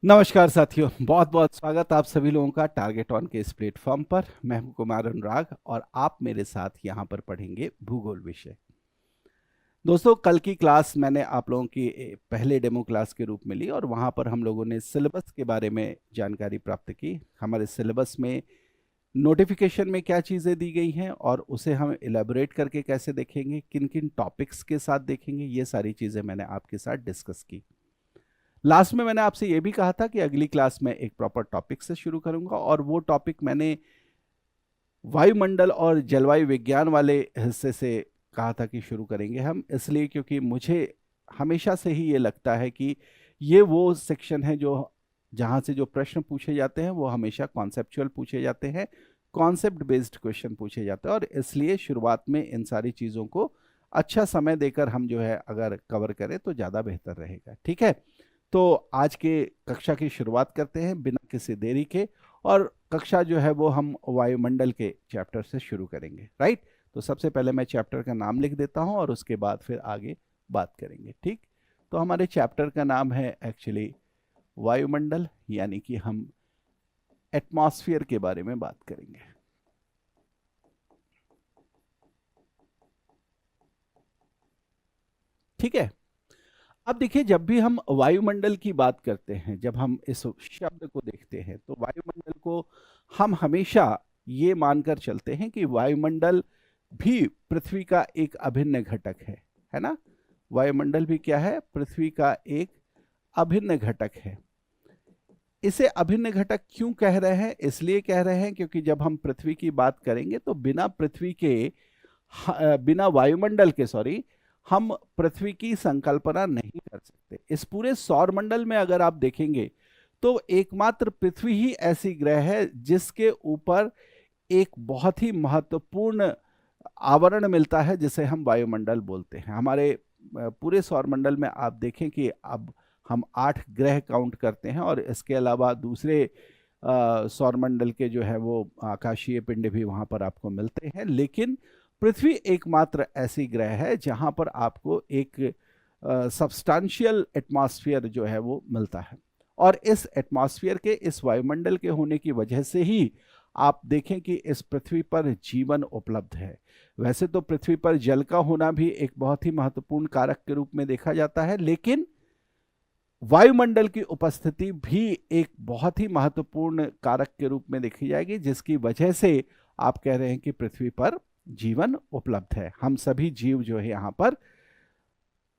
नमस्कार साथियों, बहुत बहुत स्वागत आप सभी लोगों का टारगेट ऑन के इस प्लेटफॉर्म पर। मैं हूं कुमार अनुराग और आप मेरे साथ यहां पर पढ़ेंगे भूगोल विषय। दोस्तों, कल की क्लास मैंने आप लोगों की पहले डेमो क्लास के रूप में ली और वहां पर हम लोगों ने सिलेबस के बारे में जानकारी प्राप्त की। हमारे सिलेबस में नोटिफिकेशन में क्या चीज़ें दी गई हैं और उसे हम इलेबोरेट करके कैसे देखेंगे, किन किन टॉपिक्स के साथ देखेंगे, ये सारी चीज़ें मैंने आपके साथ डिस्कस की। लास्ट में मैंने आपसे ये भी कहा था कि अगली क्लास में एक प्रॉपर टॉपिक से शुरू करूंगा और वो टॉपिक मैंने वायुमंडल और जलवायु विज्ञान वाले हिस्से से कहा था कि शुरू करेंगे हम, इसलिए क्योंकि मुझे हमेशा से ही ये लगता है कि ये वो सेक्शन है जो जहाँ से जो प्रश्न पूछे जाते हैं वो हमेशा कॉन्सेप्चुअल पूछे जाते हैं, कॉन्सेप्ट बेस्ड क्वेश्चन पूछे जाते हैं और इसलिए शुरुआत में इन सारी चीज़ों को अच्छा समय देकर हम जो है अगर कवर करें तो ज़्यादा बेहतर रहेगा। ठीक है, तो आज के कक्षा की शुरुआत करते हैं बिना किसी देरी के। और कक्षा जो है वो हम वायुमंडल के चैप्टर से शुरू करेंगे, राइट। तो सबसे पहले मैं चैप्टर का नाम लिख देता हूं और उसके बाद फिर आगे बात करेंगे। ठीक, तो हमारे चैप्टर का नाम है एक्चुअली वायुमंडल, यानी कि हम एटमॉस्फेयर के बारे में बात करेंगे। ठीक है, अब देखिए, जब भी हम वायुमंडल की बात करते हैं, जब हम इस शब्द को देखते हैं तो वायुमंडल को हम हमेशा ये मानकर चलते हैं कि वायुमंडल भी पृथ्वी का एक अभिन्न घटक है ना। वायुमंडल भी क्या है? पृथ्वी का एक अभिन्न घटक है। इसे अभिन्न घटक क्यों कह रहे हैं? इसलिए कह रहे हैं क्योंकि जब हम पृथ्वी की बात करेंगे तो बिना पृथ्वी के बिना वायुमंडल के, सॉरी, हम पृथ्वी की संकल्पना नहीं कर सकते। इस पूरे सौर मंडल में अगर आप देखेंगे तो एकमात्र पृथ्वी ही ऐसी ग्रह है जिसके ऊपर एक बहुत ही महत्वपूर्ण आवरण मिलता है जिसे हम वायुमंडल बोलते हैं। हमारे पूरे सौर मंडल में आप देखें कि अब हम 8 ग्रह काउंट करते हैं और इसके अलावा दूसरे सौर मंडल के जो है वो आकाशीय पिंड भी वहां पर आपको मिलते हैं, लेकिन पृथ्वी एकमात्र ऐसी ग्रह है जहां पर आपको एक सब्सटेंशियल एटमॉस्फेयर जो है वो मिलता है। और इस एटमॉस्फेयर के, इस वायुमंडल के होने की वजह से ही आप देखें कि इस पृथ्वी पर जीवन उपलब्ध है। वैसे तो पृथ्वी पर जल का होना भी एक बहुत ही महत्वपूर्ण कारक के रूप में देखा जाता है, लेकिन वायुमंडल की उपस्थिति भी एक बहुत ही महत्वपूर्ण कारक के रूप में देखी जाएगी, जिसकी वजह से आप कह रहे हैं कि पृथ्वी पर जीवन उपलब्ध है। हम सभी जीव जो है यहाँ पर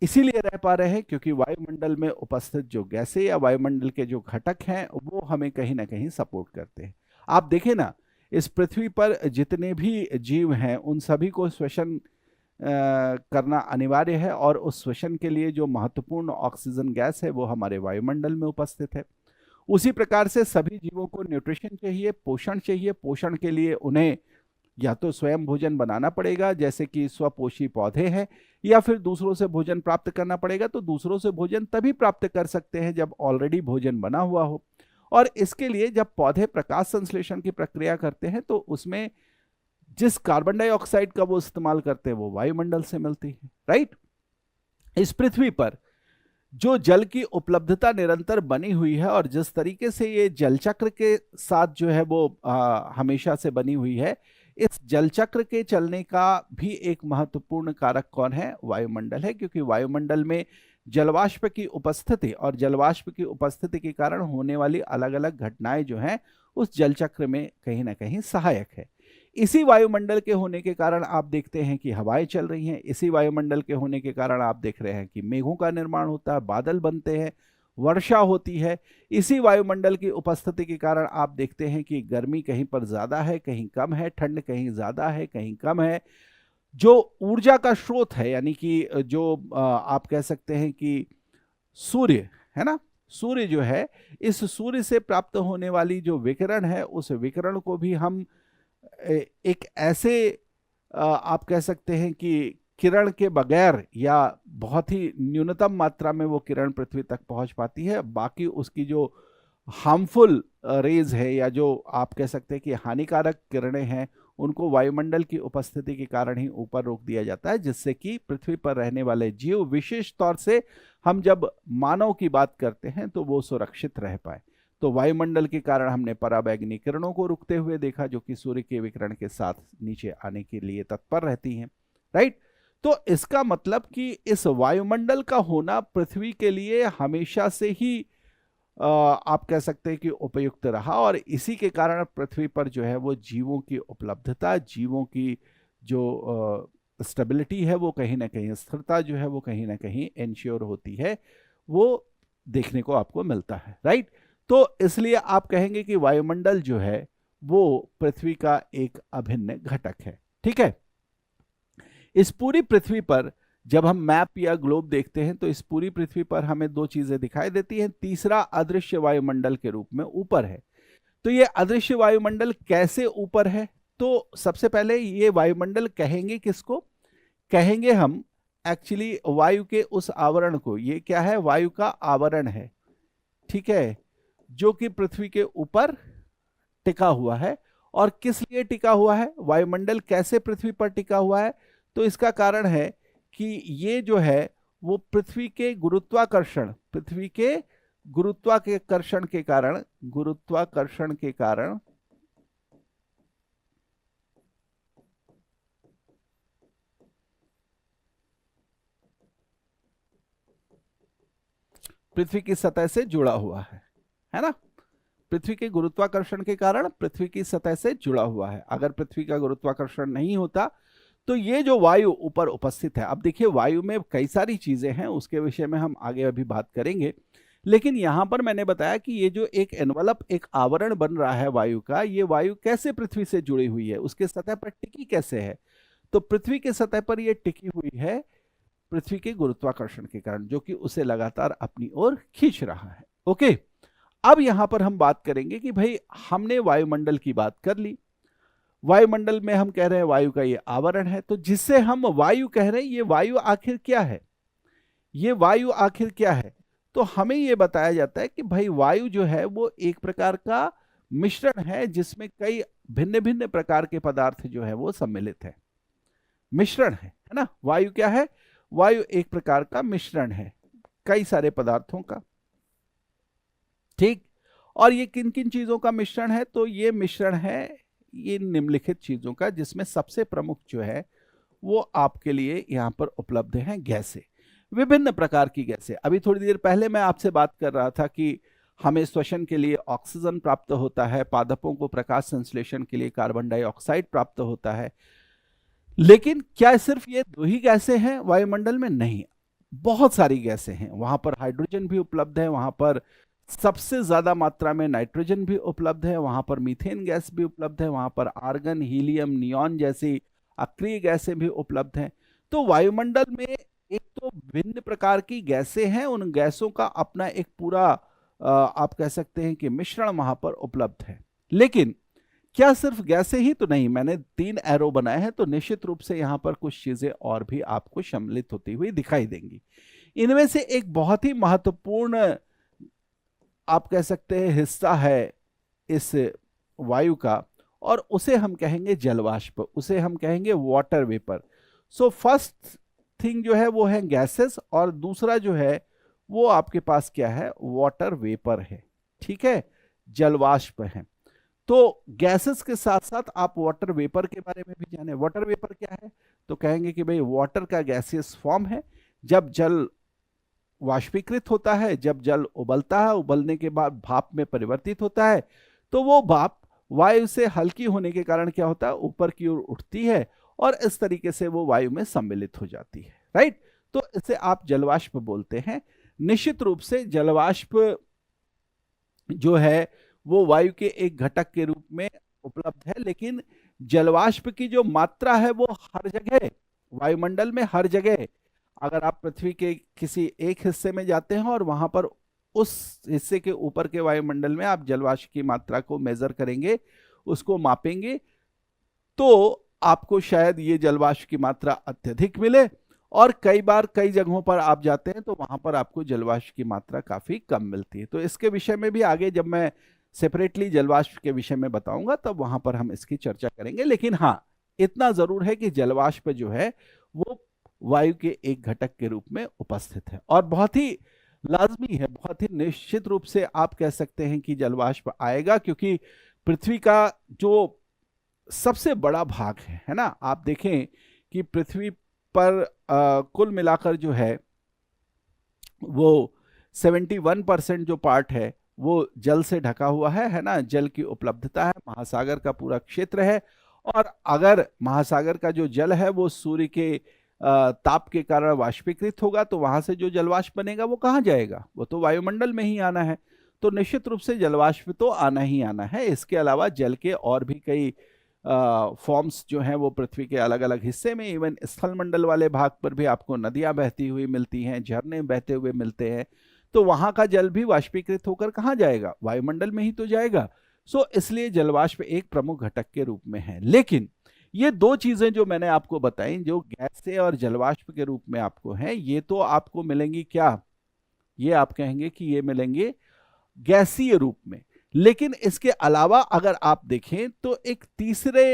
इसीलिए रह पा रहे हैं क्योंकि वायुमंडल में उपस्थित जो गैसें या वायुमंडल के जो घटक हैं वो हमें कहीं ना कहीं सपोर्ट करते हैं। आप देखें ना, इस पृथ्वी पर जितने भी जीव हैं उन सभी को श्वसन करना अनिवार्य है और उस श्वसन के लिए जो महत्वपूर्ण ऑक्सीजन गैस है वो हमारे वायुमंडल में उपस्थित है। उसी प्रकार से सभी जीवों को न्यूट्रिशन चाहिए, पोषण चाहिए। पोषण के लिए उन्हें या तो स्वयं भोजन बनाना पड़ेगा, जैसे कि स्वपोषी पौधे हैं, या फिर दूसरों से भोजन प्राप्त करना पड़ेगा। तो दूसरों से भोजन तभी प्राप्त कर सकते हैं जब ऑलरेडी भोजन बना हुआ हो। और इसके लिए जब पौधे प्रकाश संश्लेषण की प्रक्रिया करते हैं तो उसमें जिस कार्बन डाइऑक्साइड का वो इस्तेमाल करते हैं वो वायुमंडल से मिलती है, राइट। इस पृथ्वी पर जो जल की उपलब्धता निरंतर बनी हुई है और जिस तरीके से ये जल चक्र के साथ जो है वो हमेशा से बनी हुई है, इस जल चक्र के चलने का भी एक महत्वपूर्ण कारक कौन है? वायुमंडल है, क्योंकि वायुमंडल में जलवाष्प की उपस्थिति और जलवाष्प की उपस्थिति के कारण होने वाली अलग अलग घटनाएं जो हैं उस जल चक्र में कहीं ना कहीं सहायक है। इसी वायुमंडल के होने के कारण आप देखते हैं कि हवाएं चल रही हैं। इसी वायुमंडल के होने के कारण आप देख रहे हैं कि मेघों का निर्माण होता है, बादल बनते हैं, वर्षा होती है। इसी वायुमंडल की उपस्थिति के कारण आप देखते हैं कि गर्मी कहीं पर ज़्यादा है, कहीं कम है, ठंड कहीं ज़्यादा है, कहीं कम है। जो ऊर्जा का स्रोत है, यानी कि जो आप कह सकते हैं कि सूर्य है ना, सूर्य जो है, इस सूर्य से प्राप्त होने वाली जो विकिरण है उस विकिरण को भी हम एक ऐसे आप कह सकते हैं कि किरण के बगैर या बहुत ही न्यूनतम मात्रा में वो किरण पृथ्वी तक पहुंच पाती है। बाकी उसकी जो हार्मफुल रेज है या जो आप कह सकते हैं कि हानिकारक किरणें हैं उनको वायुमंडल की उपस्थिति के कारण ही ऊपर रोक दिया जाता है, जिससे कि पृथ्वी पर रहने वाले जीव, विशेष तौर से हम जब मानव की बात करते हैं, तो वो सुरक्षित रह पाए। तो वायुमंडल के कारण हमने पराबैंगनी किरणों को रुकते हुए देखा, जो कि सूर्य के विकिरण के साथ नीचे आने के लिए तत्पर रहती हैं, राइट। तो इसका मतलब कि इस वायुमंडल का होना पृथ्वी के लिए हमेशा से ही आप कह सकते हैं कि उपयुक्त रहा, और इसी के कारण पृथ्वी पर जो है वो जीवों की उपलब्धता, जीवों की जो स्टेबिलिटी है, वो कहीं ना कहीं, स्थिरता जो है वो कहीं ना कहीं इंश्योर होती है, वो देखने को आपको मिलता है, राइट। तो इसलिए आप कहेंगे कि वायुमंडल जो है वो पृथ्वी का एक अभिन्न घटक है, ठीक है। इस पूरी पृथ्वी पर जब हम मैप या ग्लोब देखते हैं, तो इस पूरी पृथ्वी पर हमें दो चीजें दिखाई देती हैं। तीसरा अदृश्य वायुमंडल के रूप में ऊपर है। तो ये अदृश्य वायुमंडल कैसे ऊपर है? तो सबसे पहले ये वायुमंडल कहेंगे किसको? कहेंगे हम एक्चुअली वायु के उस आवरण को। ये क्या है? वायु का आवरण है, ठीक है, जो कि पृथ्वी के ऊपर टिका हुआ है। और किस लिए टिका हुआ है? वायुमंडल कैसे पृथ्वी पर टिका हुआ है? तो इसका कारण है कि ये जो है वो पृथ्वी के गुरुत्वाकर्षण के कारण पृथ्वी की सतह से जुड़ा हुआ है ना। पृथ्वी के गुरुत्वाकर्षण के कारण पृथ्वी की सतह से जुड़ा हुआ है। अगर पृथ्वी का गुरुत्वाकर्षण नहीं होता तो ये जो वायु ऊपर उपस्थित है, अब देखिए वायु में कई सारी चीजें हैं, उसके विषय में हम आगे अभी बात करेंगे, लेकिन यहां पर मैंने बताया कि ये जो एक एनवलप, एक आवरण बन रहा है वायु का, ये वायु कैसे पृथ्वी से जुड़ी हुई है, उसके सतह पर टिकी कैसे है? तो पृथ्वी के सतह पर ये टिकी हुई है पृथ्वी के गुरुत्वाकर्षण के कारण, जो कि उसे लगातार अपनी ओर खींच रहा है। ओके, अब यहां पर हम बात करेंगे कि भाई हमने वायुमंडल की बात कर ली। वायुमंडल में हम कह रहे हैं वायु का ये आवरण है, तो जिससे हम वायु कह रहे हैं, ये वायु आखिर क्या है? ये वायु आखिर क्या है? तो हमें ये बताया जाता है कि भाई वायु जो है वो एक प्रकार का मिश्रण है, जिसमें कई भिन्न भिन्न प्रकार के पदार्थ जो है वो सम्मिलित है। मिश्रण है ना। वायु क्या है? वायु एक प्रकार का मिश्रण है कई सारे पदार्थों का, ठीक। और ये किन किन चीजों का मिश्रण है? तो ये मिश्रण है ये निम्नलिखित चीजों का, जिसमें सबसे प्रमुख जो है वो आपके लिए यहां पर उपलब्ध है गैसें, विभिन्न प्रकार की गैसें। अभी थोड़ी देर पहले मैं आपसे बात कर रहा था कि हमें श्वसन के लिए ऑक्सीजन प्राप्त होता है, पादपों को प्रकाश संश्लेषण के लिए कार्बन डाइऑक्साइड प्राप्त होता है। लेकिन क्या सिर्फ ये दो ही गैसें हैं वायुमंडल में? नहीं, बहुत सारी गैसें हैं। वहां पर हाइड्रोजन भी उपलब्ध है, वहां पर सबसे ज्यादा मात्रा में नाइट्रोजन भी उपलब्ध है, वहां पर मीथेन गैस भी उपलब्ध है, वहां पर आर्गन, हीलियम, नियॉन जैसी अक्रिय गैसें भी उपलब्ध हैं। तो वायुमंडल में एक तो भिन्न प्रकार की गैसें हैं, उन गैसों का अपना एक पूरा आप कह सकते हैं कि मिश्रण वहां पर उपलब्ध है। लेकिन क्या सिर्फ गैसें ही? तो नहीं, मैंने 3 एरो बनाए हैं, तो निश्चित रूप से यहां पर कुछ चीजें और भी आपको सम्मिलित होती हुई दिखाई देंगी। इनमें से एक बहुत ही महत्वपूर्ण आप कह सकते हैं हिस्सा है इस वायु का, और उसे हम कहेंगे जलवाष्प, उसे हम कहेंगे water vapour. So first thing जो है वो है गैसेस, और दूसरा जो है वो आपके पास क्या है? वाटर वेपर है, ठीक है, जलवाष्प है। तो गैसेस के साथ साथ आप वाटर वेपर के बारे में भी जाने। वाटर वेपर क्या है? तो कहेंगे कि भाई वाटर का गैसियस फॉर्म है। जब जल वाष्पीकृत होता है, जब जल उबलता है, उबलने के बाद भाप में परिवर्तित होता है, तो वो भाप वायु से हल्की होने के कारण क्या होता है? ऊपर की ओर उठती है, और इस तरीके से वो वायु में सम्मिलित हो जाती है, राइट। तो इसे आप जलवाष्प बोलते हैं। निश्चित रूप से जलवाष्प जो है वो वायु के एक घटक के रूप में उपलब्ध है, लेकिन जलवाष्प की जो मात्रा है वो हर जगह वायुमंडल में, हर जगह, अगर आप पृथ्वी के किसी एक हिस्से में जाते हैं और वहां पर उस हिस्से के ऊपर के वायुमंडल में आप जलवाष्प की मात्रा को मेजर करेंगे, उसको मापेंगे, तो आपको शायद ये जलवाष्प की मात्रा अत्यधिक मिले, और कई बार कई जगहों पर आप जाते हैं तो वहां पर आपको जलवाष्प की मात्रा काफी कम मिलती है। तो इसके विषय में भी आगे जब मैं सेपरेटली जलवाष्प के विषय में बताऊंगा, तब वहां पर हम इसकी चर्चा करेंगे। लेकिन हाँ, इतना जरूर है कि जलवाष्प जो है वो वायु के एक घटक के रूप में उपस्थित है और बहुत ही लाजमी है, बहुत ही निश्चित रूप से आप कह सकते हैं कि जलवाष्प आएगा, क्योंकि पृथ्वी का जो सबसे बड़ा भाग है ना, आप देखें कि पृथ्वी पर कुल मिलाकर जो है वो 71% जो पार्ट है वो जल से ढका हुआ है ना, जल की उपलब्धता है, महासागर का पूरा क्षेत्र है। और अगर महासागर का जो जल है वो सूर्य के ताप के कारण वाष्पीकृत होगा, तो वहां से जो जलवाष्प बनेगा वो कहाँ जाएगा, वो तो वायुमंडल में ही आना है। तो निश्चित रूप से जलवाष्प तो आना ही आना है। इसके अलावा जल के और भी कई फॉर्म्स जो हैं वो पृथ्वी के अलग अलग हिस्से में, इवन स्थल मंडल वाले भाग पर भी आपको नदियां बहती हुई मिलती हैं, झरने बहते हुए मिलते हैं। तो वहां का जल भी वाष्पीकृत होकर कहाँ जाएगा, वायुमंडल में ही तो जाएगा। सो इसलिए जलवाष्प एक प्रमुख घटक के रूप में है। लेकिन ये दो चीजें जो मैंने आपको बताई, जो गैस और जलवाष्प के रूप में आपको है, ये तो आपको मिलेंगी क्या, ये आप कहेंगे कि ये मिलेंगे गैसीय रूप में। लेकिन इसके अलावा अगर आप देखें तो एक तीसरे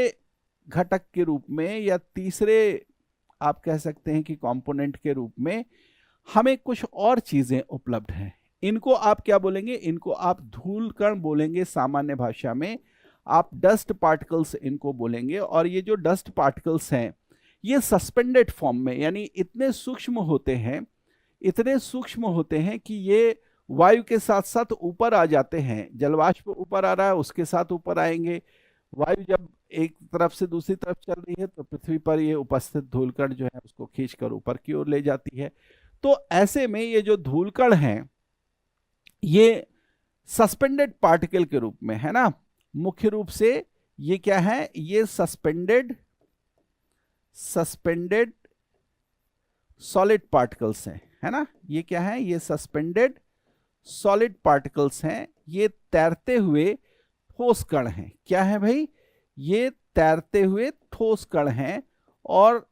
घटक के रूप में, या तीसरे आप कह सकते हैं कि कंपोनेंट के रूप में हमें कुछ और चीजें उपलब्ध हैं। इनको आप क्या बोलेंगे, इनको आप धूल कण बोलेंगे सामान्य भाषा में, आप डस्ट पार्टिकल्स इनको बोलेंगे। और ये जो डस्ट पार्टिकल्स हैं ये सस्पेंडेड फॉर्म में, यानी इतने सूक्ष्म होते हैं, इतने सूक्ष्म होते हैं कि ये वायु के साथ साथ ऊपर आ जाते हैं। जलवाष्प ऊपर आ रहा है, उसके साथ ऊपर आएंगे। वायु जब एक तरफ से दूसरी तरफ चल रही है तो पृथ्वी पर ये उपस्थित धूलकण जो है उसको खींचकर ऊपर की ओर ले जाती है। तो ऐसे में ये जो धूलकण हैं ये सस्पेंडेड पार्टिकल के रूप में है ना, मुख्य रूप से ये क्या है, ये सस्पेंडेड सॉलिड पार्टिकल्स हैं, है ना। ये क्या है, ये सस्पेंडेड सॉलिड पार्टिकल्स हैं, ये तैरते हुए ठोस कण हैं। क्या है भाई, ये तैरते हुए ठोस कण हैं। और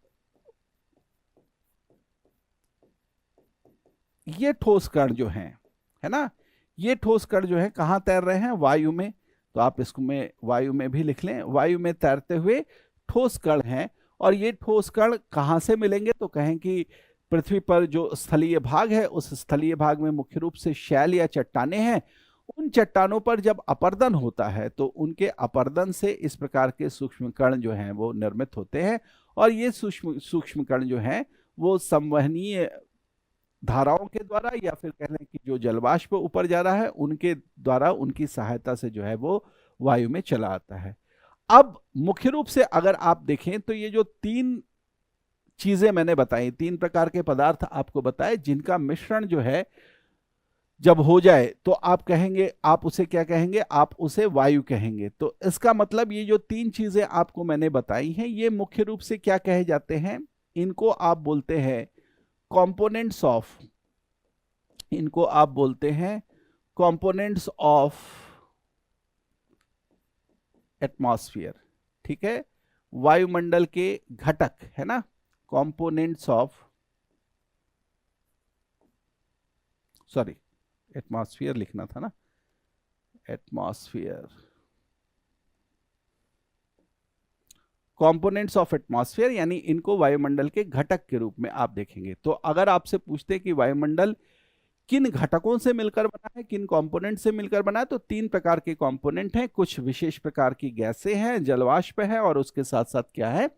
ये ठोस कण जो हैं, है ना, ये ठोस कण जो है कहां तैर रहे हैं, वायु में। तो आप इसको में वायु में भी लिख लें, वायु में तैरते हुए ठोस कण हैं। और ये ठोस कण कहां से मिलेंगे, तो कहें कि पृथ्वी पर जो स्थलीय भाग है, उस स्थलीय भाग में मुख्य रूप से शैल या चट्टानें हैं। उन चट्टानों पर जब अपरदन होता है तो उनके अपरदन से इस प्रकार के सूक्ष्म कण जो हैं वो निर्मित होते हैं। और ये सूक्ष्म कण जो हैं वो संवहनीय धाराओं के द्वारा, या फिर कह लें कि जो जलवाष्प ऊपर जा रहा है उनके द्वारा, उनकी सहायता से जो है वो वायु में चला आता है। अब मुख्य रूप से अगर आप देखें तो ये जो तीन चीजें मैंने बताई, तीन प्रकार के पदार्थ आपको बताए, जिनका मिश्रण जो है जब हो जाए तो आप कहेंगे, आप उसे क्या कहेंगे, आप उसे वायु कहेंगे। तो इसका मतलब ये जो तीन चीजें आपको मैंने बताई हैं ये मुख्य रूप से क्या कहे जाते हैं, इनको आप बोलते हैं कंपोनेंट्स ऑफ, इनको आप बोलते हैं कंपोनेंट्स ऑफ एटमॉस्फेयर। ठीक है, वायुमंडल के घटक, है ना, कंपोनेंट्स ऑफ, सॉरी एटमॉस्फेयर लिखना था ना, एटमॉस्फेयर, कंपोनेंट्स ऑफ एटमॉस्फेयर, यानी इनको वायुमंडल के घटक के रूप में आप देखेंगे। तो अगर आपसे पूछते कि वायुमंडल किन घटकों से मिलकर बना है, किन कंपोनेंट से मिलकर बना है, तो तीन प्रकार के कंपोनेंट हैं, कुछ विशेष प्रकार की गैसें हैं, जलवाष्प है, और उसके साथ साथ क्या है,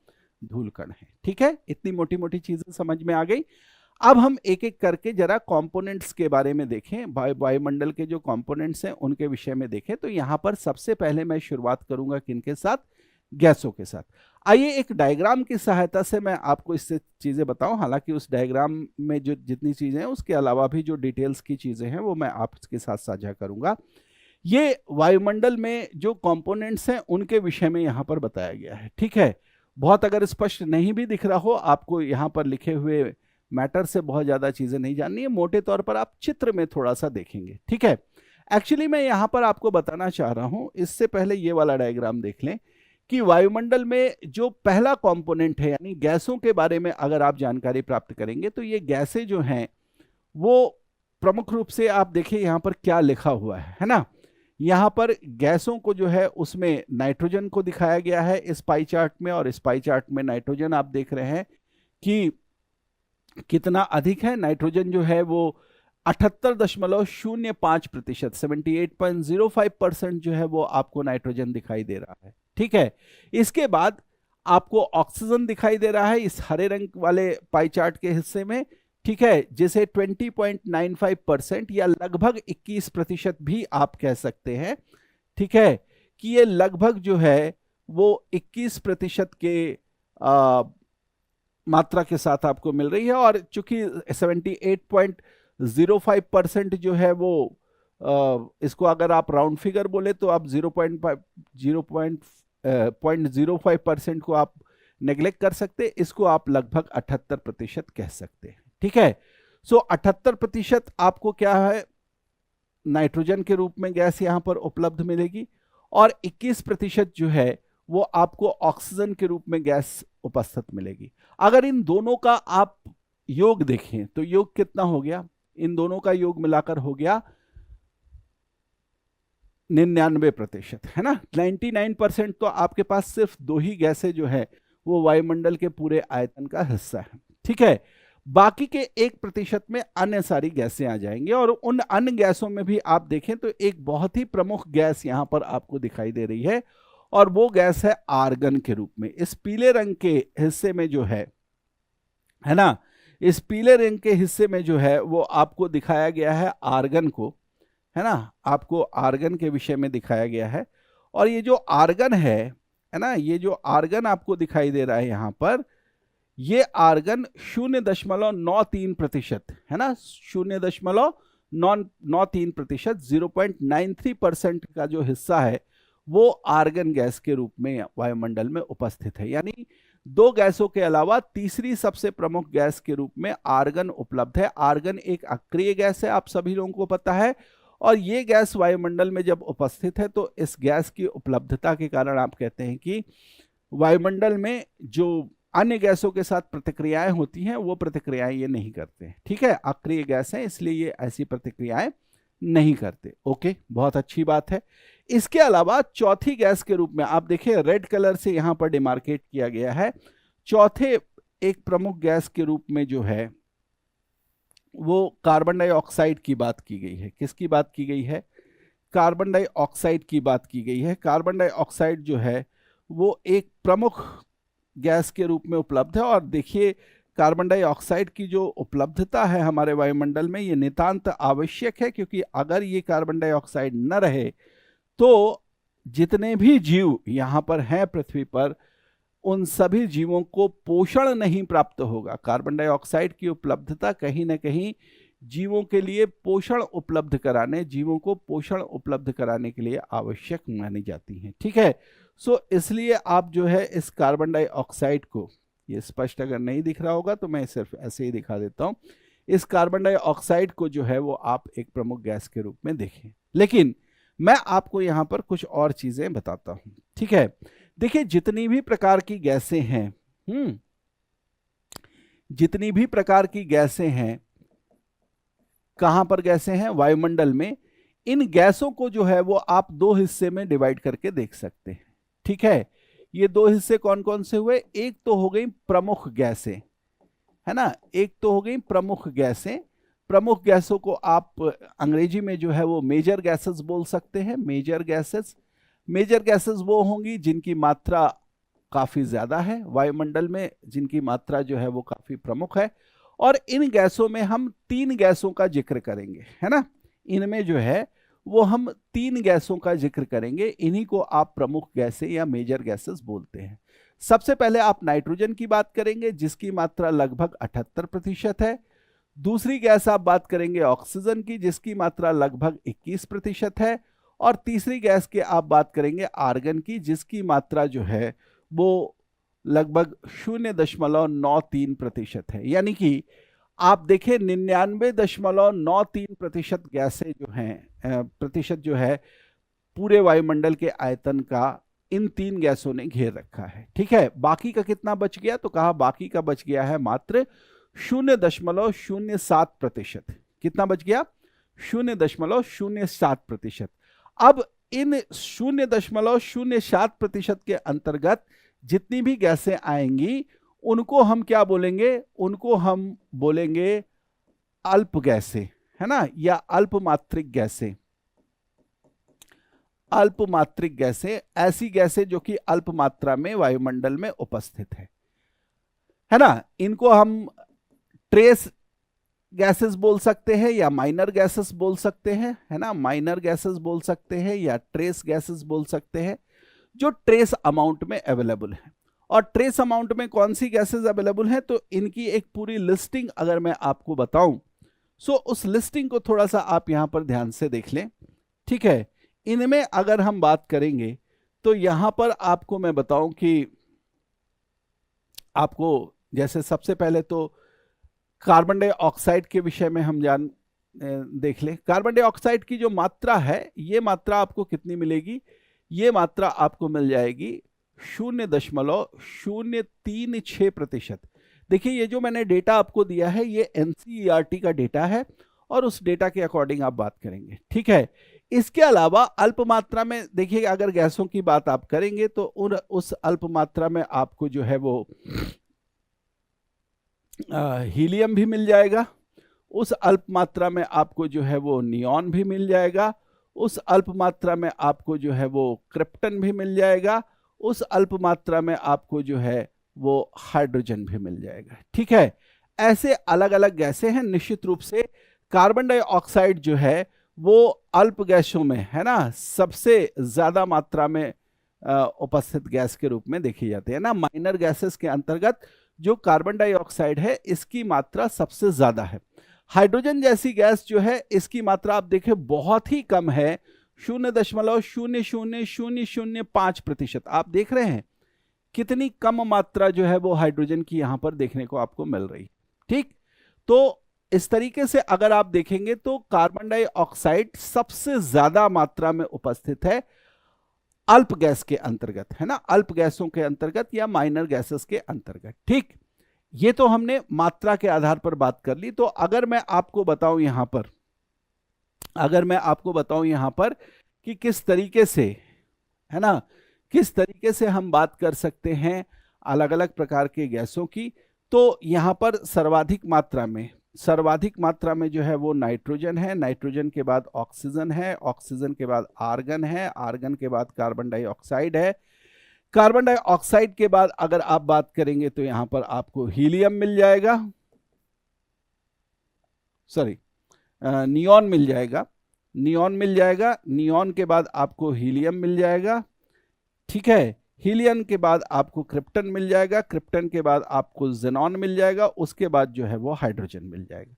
धूलकण है। ठीक है, इतनी मोटी मोटी चीजें समझ में आ गई। अब हम एक एक करके जरा कंपोनेंट्स के बारे में देखें, वायुमंडल के जो कंपोनेंट्स हैं उनके विषय में देखें। तो यहां पर सबसे पहले मैं शुरुआत करूंगा किनके साथ, गैसों के साथ। आइए एक डायग्राम की सहायता से मैं आपको इससे चीजें बताऊं। हालांकि उस डायग्राम में जो जितनी चीजें हैं उसके अलावा भी जो डिटेल्स की चीजें हैं वो मैं आपके साथ साझा करूंगा। ये वायुमंडल में जो कंपोनेंट्स हैं उनके विषय में यहाँ पर बताया गया है। ठीक है, बहुत अगर स्पष्ट नहीं भी दिख रहा हो आपको, यहाँ पर लिखे हुए मैटर से बहुत ज्यादा चीजें नहीं जाननी है, मोटे तौर पर आप चित्र में थोड़ा सा देखेंगे। ठीक है, एक्चुअली मैं यहाँ पर आपको बताना चाह रहा हूँ, इससे पहले ये वाला डायग्राम देख लें कि वायुमंडल में जो पहला कंपोनेंट है, यानी गैसों के बारे में अगर आप जानकारी प्राप्त करेंगे तो ये गैसें जो हैं वो प्रमुख रूप से आप देखिए यहाँ पर क्या लिखा हुआ है ना, यहाँ पर गैसों को जो है उसमें नाइट्रोजन को दिखाया गया है इस पाई चार्ट में, और इस पाई चार्ट में नाइट्रोजन आप देख रहे हैं कि कितना अधिक है। नाइट्रोजन जो है वो 78.05%, 78.05% जो है वो आपको नाइट्रोजन दिखाई दे रहा है। ठीक है, इसके बाद आपको ऑक्सीजन दिखाई दे रहा है इस हरे रंग वाले पाई चार्ट के हिस्से में। ठीक है, जिसे 20.95% या लगभग 21% भी आप कह सकते हैं। ठीक है, कि ये लगभग जो है वो 21% के मात्रा के साथ आपको मिल रही है। और चूंकि 78.05% जो है वो इसको अगर आप राउंड फिगर बोले तो आप 0.05% को आप नेग्लेक्ट कर सकते, इसको आप लगभग 78% कह सकते हैं। ठीक है, सो 78% आपको क्या है नाइट्रोजन के रूप में गैस यहां पर उपलब्ध मिलेगी, और 21% जो है वो आपको ऑक्सीजन के रूप में गैस उपस्थित मिलेगी। अगर इन दोनों का आप योग देखें तो योग कितना हो गया, इन दोनों का योग मिलाकर हो गया 99%, है ना। 99% तो आपके पास सिर्फ दो ही गैसें जो है वो वायुमंडल के पूरे आयतन का हिस्सा है। ठीक है, बाकी के 1% में अन्य सारी गैसें आ जाएंगी, और उन अन्य गैसों में भी आप देखें तो एक बहुत ही प्रमुख गैस यहां पर आपको दिखाई दे रही है, और वो गैस है आर्गन के रूप में। इस पीले रंग के हिस्से में जो है ना, इस पीले रंग के हिस्से में जो है वो आपको दिखाया गया है आर्गन को, है ना, आपको आर्गन के विषय में दिखाया गया है। और ये जो आर्गन है ना, ये जो आर्गन आपको दिखाई दे रहा है यहां पर, ये आर्गन 0.93% है ना, 0.93%, 0.93% का जो हिस्सा है वो आर्गन गैस के रूप में वायुमंडल में उपस्थित है। यानी दो गैसों के अलावा तीसरी सबसे प्रमुख गैस के रूप में आर्गन उपलब्ध है। आर्गन एक अक्रिय गैस है, आप सभी लोगों को पता है, और ये गैस वायुमंडल में जब उपस्थित है तो इस गैस की उपलब्धता के कारण आप कहते हैं कि वायुमंडल में जो अन्य गैसों के साथ प्रतिक्रियाएं होती हैं वो प्रतिक्रियाएं ये नहीं करते। ठीक है, अक्रिय गैस है इसलिए ये ऐसी प्रतिक्रियाएं नहीं करते। ओके, बहुत अच्छी बात है। इसके अलावा चौथी गैस के रूप में आप देखिए रेड कलर से यहां पर डिमार्केट किया गया है, चौथे एक प्रमुख गैस के रूप में जो है वो कार्बन डाइऑक्साइड की बात की गई है। किसकी बात की गई है, कार्बन डाइऑक्साइड की बात की गई है। कार्बन डाइऑक्साइड जो है वो एक प्रमुख गैस के रूप में उपलब्ध है, और देखिए कार्बन डाइऑक्साइड की जो उपलब्धता है हमारे वायुमंडल में ये नितांत आवश्यक है, क्योंकि अगर ये कार्बन डाइऑक्साइड न रहे तो जितने भी जीव यहाँ पर हैं पृथ्वी पर, उन सभी जीवों को पोषण नहीं प्राप्त होगा। कार्बन डाइऑक्साइड की उपलब्धता कहीं ना कहीं जीवों के लिए पोषण उपलब्ध कराने, जीवों को पोषण उपलब्ध कराने के लिए आवश्यक मानी जाती हैं। ठीक है, सो इसलिए आप जो है इस कार्बन डाइऑक्साइड को, ये स्पष्ट अगर नहीं दिख रहा होगा तो मैं सिर्फ ऐसे ही दिखा देता हूं, इस कार्बन डाइऑक्साइड को जो है वो आप एक प्रमुख गैस के रूप में देखें। लेकिन मैं आपको यहां पर कुछ और चीजें बताता हूं। ठीक है, देखिए जितनी भी प्रकार की गैसें हैं, जितनी भी प्रकार की गैसें हैं, कहां पर गैसें हैं, वायुमंडल में, इन गैसों को जो है वो आप दो हिस्से में डिवाइड करके देख सकते हैं। ठीक है, ये दो हिस्से कौन कौन से हुए, एक तो हो गई प्रमुख गैसें, है ना, एक तो हो गई प्रमुख गैसें। प्रमुख गैसों को आप अंग्रेजी में जो है वो मेजर गैसेस बोल सकते हैं, मेजर गैसेस। मेजर गैसेस वो होंगी जिनकी मात्रा काफी ज्यादा है वायुमंडल में, जिनकी मात्रा जो है वो काफी प्रमुख है। और इन गैसों में हम तीन गैसों का जिक्र करेंगे, है ना, इनमें जो है वो हम तीन गैसों का जिक्र करेंगे, इन्हीं को आप प्रमुख गैसें या मेजर गैसेस बोलते हैं। सबसे पहले आप नाइट्रोजन की बात करेंगे जिसकी मात्रा लगभग 78% है। दूसरी गैस आप बात करेंगे ऑक्सीजन की जिसकी मात्रा लगभग 21% है। और तीसरी गैस की आप बात करेंगे आर्गन की जिसकी मात्रा जो है वो लगभग 0.93% है। यानी कि आप देखें 99.93% गैसें जो हैं, प्रतिशत जो है पूरे वायुमंडल के आयतन का इन तीन गैसों ने घेर रखा है। ठीक है, बाकी का कितना बच गया, तो कहा बाकी का बच गया है मात्र 0.07%। कितना बच गया, 0.07%। अब इन 0.07% के अंतर्गत जितनी भी गैसें आएंगी उनको हम क्या बोलेंगे, उनको हम बोलेंगे अल्प गैसें, है ना, या अल्पमात्रिक गैसें। अल्पमात्रिक गैसें ऐसी गैसें जो कि अल्प मात्रा में वायुमंडल में उपस्थित है ना। इनको हम ट्रेस गैसेस बोल सकते हैं या माइनर गैसेस बोल सकते हैं, है ना, माइनर गैसेस बोल सकते हैं या ट्रेस गैसेस बोल सकते हैं, जो ट्रेस अमाउंट में अवेलेबल है। और ट्रेस अमाउंट में कौन सी गैसेस अवेलेबल हैं, तो इनकी एक पूरी लिस्टिंग अगर मैं आपको बताऊं, सो उस लिस्टिंग को थोड़ा सा आप यहां पर ध्यान से देख लें, ठीक है। इनमें अगर हम बात करेंगे तो यहां पर आपको मैं बताऊं कि आपको जैसे सबसे पहले तो कार्बन डाइऑक्साइड के विषय में हम देख लें। कार्बन डाइऑक्साइड की जो मात्रा है, ये मात्रा आपको कितनी मिलेगी, ये मात्रा आपको मिल जाएगी 0.036%। देखिए ये जो मैंने डेटा आपको दिया है ये एनसीईआरटी का डेटा है और उस डेटा के अकॉर्डिंग आप बात करेंगे, ठीक है। इसके अलावा अल्प मात्रा में देखिए अगर गैसों की बात आप करेंगे तो उस अल्प मात्रा में आपको जो है वो हीलियम भी मिल जाएगा, उस अल्प मात्रा में आपको जो है वो नियॉन भी मिल जाएगा, उस अल्प मात्रा में आपको जो है वो क्रिप्टन भी मिल जाएगा, उस अल्प मात्रा में आपको जो है वो हाइड्रोजन भी मिल जाएगा, ठीक है। ऐसे अलग अलग गैसें हैं। निश्चित रूप से कार्बन डाइऑक्साइड जो है वो अल्प गैसों में, है ना, सबसे ज्यादा मात्रा में उपस्थित गैस के रूप में देखी जाती है ना। माइनर गैसेस के अंतर्गत जो कार्बन डाइऑक्साइड है इसकी मात्रा सबसे ज्यादा है। हाइड्रोजन जैसी गैस जो है इसकी मात्रा आप देखें बहुत ही कम है, 0.00005%। आप देख रहे हैं कितनी कम मात्रा जो है वो हाइड्रोजन की यहां पर देखने को आपको मिल रही, ठीक। तो इस तरीके से अगर आप देखेंगे तो कार्बन डाइऑक्साइड सबसे ज्यादा मात्रा में उपस्थित है अल्प गैस के अंतर्गत, है ना, अल्प गैसों के अंतर्गत या माइनर गैसेस के अंतर्गत, ठीक। ये तो हमने मात्रा के आधार पर बात कर ली। तो अगर मैं आपको बताऊं यहां पर, अगर मैं आपको बताऊं यहां पर कि किस तरीके से, है ना, किस तरीके से हम बात कर सकते हैं अलग अलग प्रकार के गैसों की, तो यहां पर सर्वाधिक मात्रा में जो है वो नाइट्रोजन है, नाइट्रोजन के बाद ऑक्सीजन है, ऑक्सीजन के बाद आर्गन है, आर्गन के बाद कार्बन डाइऑक्साइड है, कार्बन डाइऑक्साइड के बाद अगर आप बात करेंगे तो यहां पर आपको हीलियम मिल जाएगा, सॉरी नियॉन मिल जाएगा, नियॉन मिल जाएगा, नियॉन के बाद आपको हीलियम मिल जाएगा, ठीक है। हीलियम के बाद आपको क्रिप्टन मिल जाएगा, क्रिप्टन के बाद आपको जेनॉन मिल जाएगा, उसके बाद जो है वो हाइड्रोजन मिल जाएगा।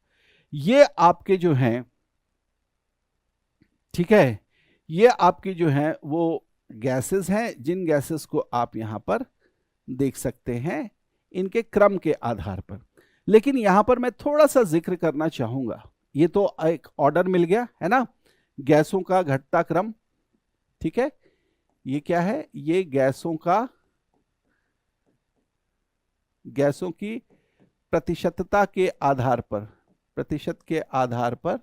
ये आपके जो हैं, ठीक है, ये आपकी जो हैं वो गैसेस हैं जिन गैसेस को आप यहां पर देख सकते हैं इनके क्रम के आधार पर। लेकिन यहां पर मैं थोड़ा सा जिक्र करना चाहूंगा, ये तो एक ऑर्डर मिल गया है ना, गैसों का घटता क्रम, ठीक है। ये क्या है, ये गैसों की प्रतिशतता के आधार पर, प्रतिशत के आधार पर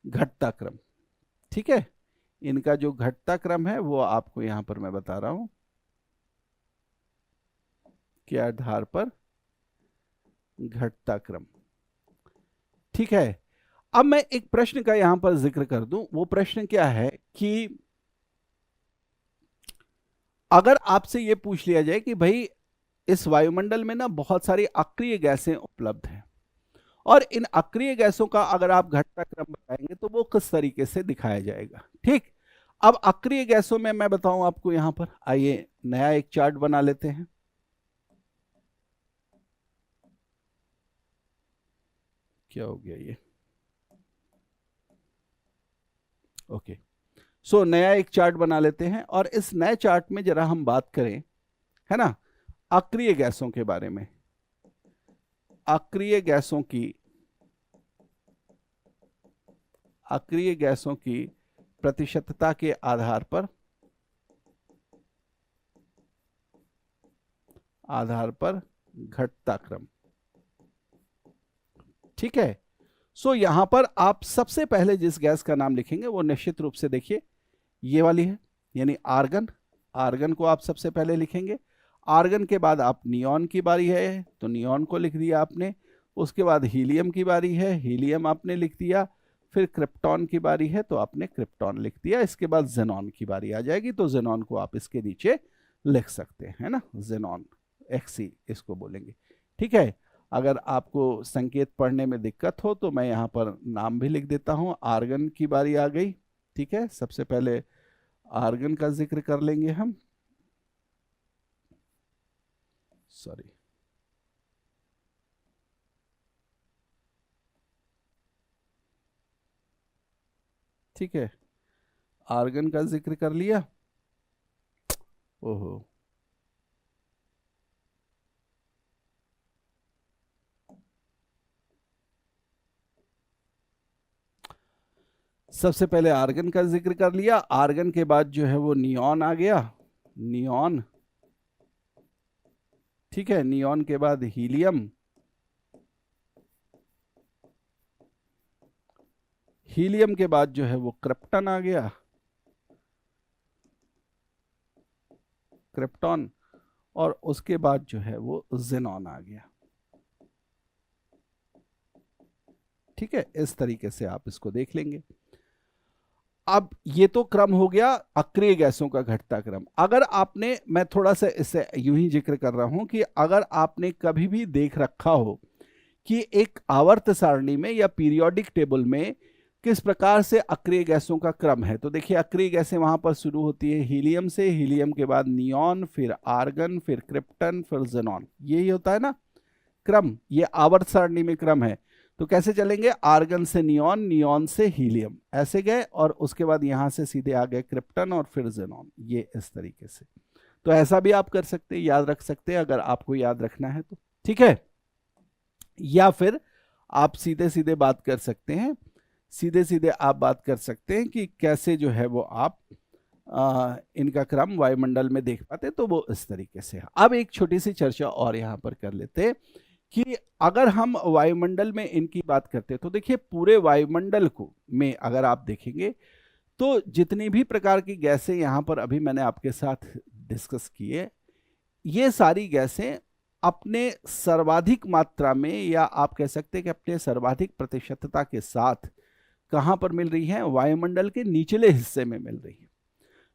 घटता क्रम, ठीक है। इनका जो घटता क्रम है वो आपको यहां पर मैं बता रहा हूं के आधार पर घटता क्रम, ठीक है। अब मैं एक प्रश्न का यहां पर जिक्र कर दूं। वो प्रश्न क्या है कि अगर आपसे ये पूछ लिया जाए कि भाई इस वायुमंडल में ना बहुत सारी अक्रिय गैसें उपलब्ध हैं और इन अक्रिय गैसों का अगर आप घटता क्रम बताएंगे तो वो किस तरीके से दिखाया जाएगा, ठीक। अब अक्रिय गैसों में मैं बताऊं आपको यहां पर, आइए नया एक चार्ट बना लेते हैं। क्या हो गया ये, ओके। सो नया एक चार्ट बना लेते हैं और इस नए चार्ट में जरा हम बात करें, है ना, अक्रिय गैसों के बारे में, अक्रिय गैसों की प्रतिशतता के आधार पर घटता क्रम, ठीक है। सो यहां पर आप सबसे पहले जिस गैस का नाम लिखेंगे वो निश्चित रूप से देखिए ये वाली है, यानी आर्गन। आर्गन को आप सबसे पहले लिखेंगे। आर्गन के बाद आप नियॉन की बारी है तो नियॉन को लिख दिया आपने। उसके बाद हीलियम की बारी है, हीलियम आपने लिख दिया। फिर क्रिप्टॉन की बारी है तो आपने क्रिप्टॉन लिख दिया। इसके बाद जेनॉन की बारी आ जाएगी तो जेनॉन को आप इसके नीचे लिख सकते हैं, है ना, जेनॉन एक्सी इसको बोलेंगे। ठीक है, अगर आपको संकेत पढ़ने में दिक्कत हो तो मैं यहाँ पर नाम भी लिख देता हूँ। आर्गन की बारी आ गई। ठीक है, सबसे पहले आर्गन का जिक्र कर लेंगे हम। सॉरी, ठीक है, आर्गन का जिक्र कर लिया। ओहो, सबसे पहले आर्गन का जिक्र कर लिया। आर्गन के बाद जो है वो नियॉन आ गया, नियॉन। ठीक है, नियॉन के बाद हीलियम, हीलियम के बाद जो है वो क्रिप्टन आ गया, क्रिप्टॉन, और उसके बाद जो है वो जेनॉन आ गया। ठीक है, इस तरीके से आप इसको देख लेंगे। अब ये तो क्रम हो गया अक्रिय गैसों का घटता क्रम। अगर आपने, मैं थोड़ा सा इसे यूं ही जिक्र कर रहा हूं कि अगर आपने कभी भी देख रखा हो कि एक आवर्त सारणी में या पीरियोडिक टेबल में किस प्रकार से अक्रिय गैसों का क्रम है, तो देखिए अक्रिय गैसें वहां पर शुरू होती है हीलियम से, हीलियम के बाद नियॉन, फिर आर्गन, फिर क्रिप्टन, फिर जेनॉन, यही होता है ना क्रम। ये आवर्त सारणी में क्रम है। तो कैसे चलेंगे, आर्गन से नियॉन, नियॉन से हीलियम, ऐसे गए और उसके बाद यहां से सीधे आ गए क्रिप्टन और फिर जेनॉन, ये इस तरीके से। तो ऐसा भी आप कर सकते हैं, याद रख सकते हैं अगर आपको याद रखना है तो। ठीक है, या फिर आप सीधे सीधे बात कर सकते हैं, सीधे सीधे आप बात कर सकते हैं कि कैसे जो है वो आप इनका क्रम वायुमंडल में देख पाते, तो वो इस तरीके से। अब एक छोटी सी चर्चा और यहां पर कर लेते हैं कि अगर हम वायुमंडल में इनकी बात करते हैं तो देखिए पूरे वायुमंडल को में अगर आप देखेंगे तो जितनी भी प्रकार की गैसें यहां पर अभी मैंने आपके साथ डिस्कस किए, ये सारी गैसें अपने सर्वाधिक मात्रा में, या आप कह सकते हैं कि अपने सर्वाधिक प्रतिशतता के साथ कहां पर मिल रही हैं, वायुमंडल के निचले हिस्से में मिल रही है।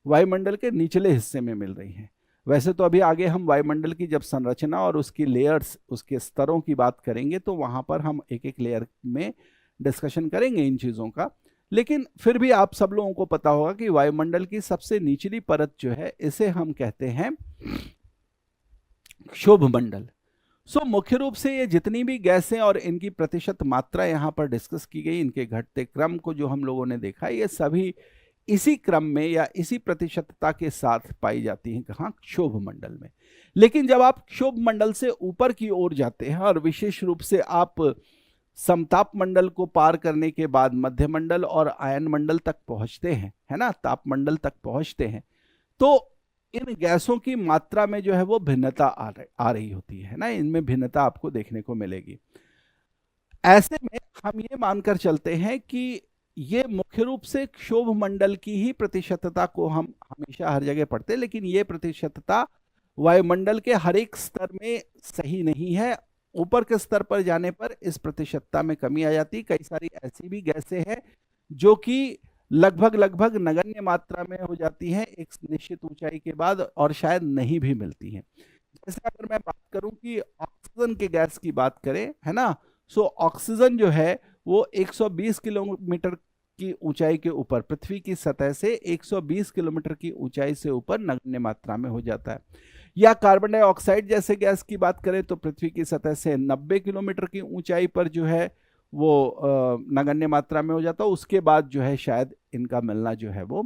वायुमंडल के निचले हिस्से में मिल रही हैं। वैसे तो अभी आगे हम वायुमंडल की जब संरचना और उसकी लेयर्स, उसके स्तरों की बात करेंगे तो वहां पर हम एक एक लेयर में डिस्कशन करेंगे इन चीजों का। लेकिन फिर भी आप सब लोगों को पता होगा कि वायुमंडल की सबसे निचली परत जो है इसे हम कहते हैं क्षोभ मंडल। सो मुख्य रूप से ये जितनी भी गैसें और इनकी प्रतिशत मात्रा यहाँ पर डिस्कस की गई, इनके घटते क्रम को जो हम लोगों ने देखा, ये सभी इसी क्रम में या इसी प्रतिशतता के साथ पाई जाती हैं। कहाँ, क्षोभ मंडल में। लेकिन जब आप क्षोभ मंडल से ऊपर की ओर जाते हैं और विशेष रूप से आप समताप मंडल को पार करने के बाद मध्य मंडल और आयन मंडल तक पहुंचते हैं, है ना, ताप मंडल तक पहुंचते हैं, तो इन गैसों की मात्रा में जो है वो भिन्नता आ रही होती है ना, इनमें भिन्नता आपको देखने को मिलेगी। ऐसे में हम ये मानकर चलते हैं कि ये मुख्य रूप से क्षोभ मंडल की ही प्रतिशतता को हम हमेशा हर जगह पढ़ते हैं, लेकिन ये प्रतिशतता वायुमंडल के हर एक स्तर में सही नहीं है। ऊपर के स्तर पर जाने पर इस प्रतिशतता में कमी आ जाती है। कई सारी ऐसी भी गैसें हैं जो कि लगभग लगभग नगण्य मात्रा में हो जाती हैं एक निश्चित ऊंचाई के बाद, और शायद नहीं भी मिलती हैं। जैसे अगर मैं बात करूं कि ऑक्सीजन के गैस की बात करें, है ना, सो ऑक्सीजन जो है वो 120 किलोमीटर की ऊंचाई के ऊपर, पृथ्वी की सतह से 120 किलोमीटर की ऊंचाई से ऊपर नगण्य मात्रा में हो जाता है। या कार्बन डाइऑक्साइड जैसे गैस की बात करें तो पृथ्वी की सतह से 90 किलोमीटर की ऊंचाई पर जो है वो नगण्य मात्रा में हो जाता है। उसके बाद जो है शायद इनका मिलना जो है वो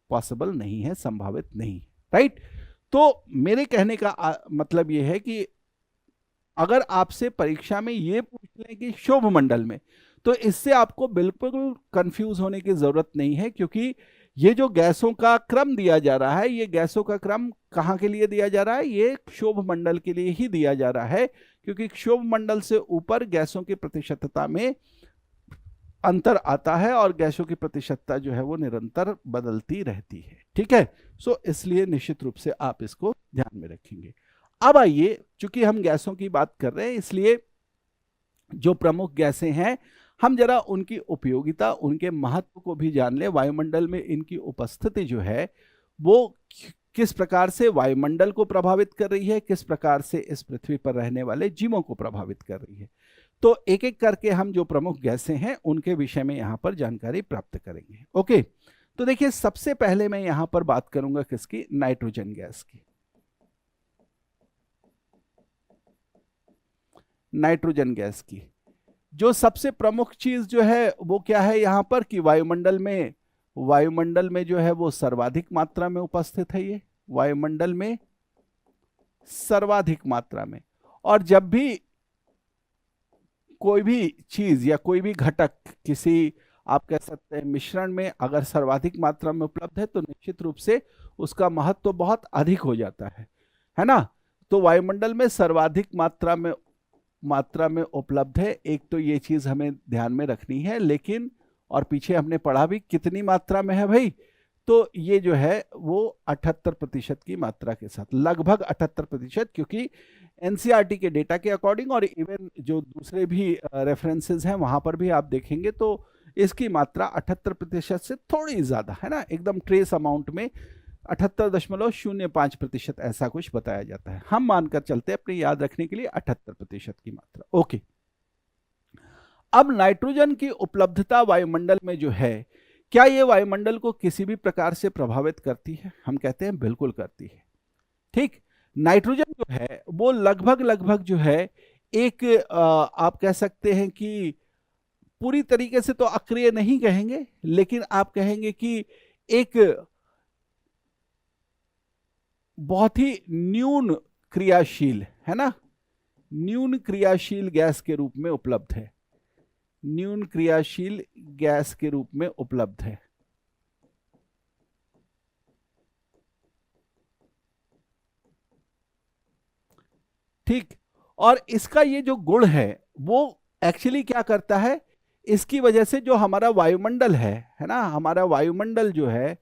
पॉसिबल नहीं है, संभावित नहीं, राइट। तो मेरे कहने का मतलब ये है कि अगर आपसे परीक्षा में ये पूछ लें कि क्षोभ मंडल में, तो इससे आपको बिल्कुल कंफ्यूज होने की जरूरत नहीं है, क्योंकि ये जो गैसों का क्रम दिया जा रहा है, ये गैसों का क्रम कहाँ के लिए दिया जा रहा है, ये क्षोभ मंडल के लिए ही दिया जा रहा है, क्योंकि क्षोभ मंडल से ऊपर गैसों की प्रतिशतता में अंतर आता है और गैसों की प्रतिशतता जो है वो निरंतर बदलती रहती है। ठीक है, सो इसलिए निश्चित रूप से आप इसको ध्यान में रखेंगे। अब आइए, चूंकि हम गैसों की बात कर रहे हैं, इसलिए जो प्रमुख गैसें हैं हम जरा उनकी उपयोगिता, उनके महत्व को भी जान लें। वायुमंडल में इनकी उपस्थिति जो है वो किस प्रकार से वायुमंडल को प्रभावित कर रही है, किस प्रकार से इस पृथ्वी पर रहने वाले जीवों को प्रभावित कर रही है। तो एक एक करके हम जो प्रमुख गैसें हैं उनके विषय में यहां पर जानकारी प्राप्त करेंगे। ओके, तो देखिए सबसे पहले मैं यहां पर बात करूंगा किसकी, नाइट्रोजन गैस की। नाइट्रोजन गैस की जो सबसे प्रमुख चीज जो है वो क्या है यहां पर, कि वायुमंडल में जो है वो सर्वाधिक मात्रा में उपस्थित है। ये वायुमंडल में सर्वाधिक मात्रा में, और जब भी कोई भी चीज या कोई भी घटक किसी, आप कह सकते हैं मिश्रण में अगर सर्वाधिक मात्रा में उपलब्ध है तो निश्चित रूप से उसका महत्व तो बहुत अधिक हो जाता है ना। तो वायुमंडल में सर्वाधिक मात्रा में उपलब्ध है, एक तो ये चीज हमें ध्यान में रखनी है। लेकिन और पीछे हमने पढ़ा भी कितनी मात्रा में है भाई, तो ये जो है वो 78% की मात्रा के साथ, लगभग 78%, क्योंकि एनसीईआरटी के डेटा के अकॉर्डिंग और इवन जो दूसरे भी रेफरेंसेस हैं वहां पर भी आप देखेंगे तो इसकी मात्रा 78% से थोड़ी ज्यादा है ना, एकदम ट्रेस अमाउंट में 78.05% ऐसा कुछ बताया जाता है। हम मानकर चलते हैं अपने याद रखने के लिए 78% की मात्रा। ओके, अब नाइट्रोजन की उपलब्धता वायुमंडल में जो है, क्या ये वायुमंडल को किसी भी प्रकार से प्रभावित करती है? हम कहते हैं बिल्कुल करती है। ठीक, नाइट्रोजन जो है वो लगभग जो है एक आप कह सकते हैं कि पूरी तरीके से तो अक्रिय नहीं कहेंगे, लेकिन आप कहेंगे कि एक बहुत ही न्यून क्रियाशील, है ना, न्यून क्रियाशील गैस के रूप में उपलब्ध है, न्यून क्रियाशील गैस के रूप में उपलब्ध है। ठीक, और इसका ये जो गुण है वो एक्चुअली क्या करता है, इसकी वजह से जो हमारा वायुमंडल है ना, हमारा वायुमंडल जो है,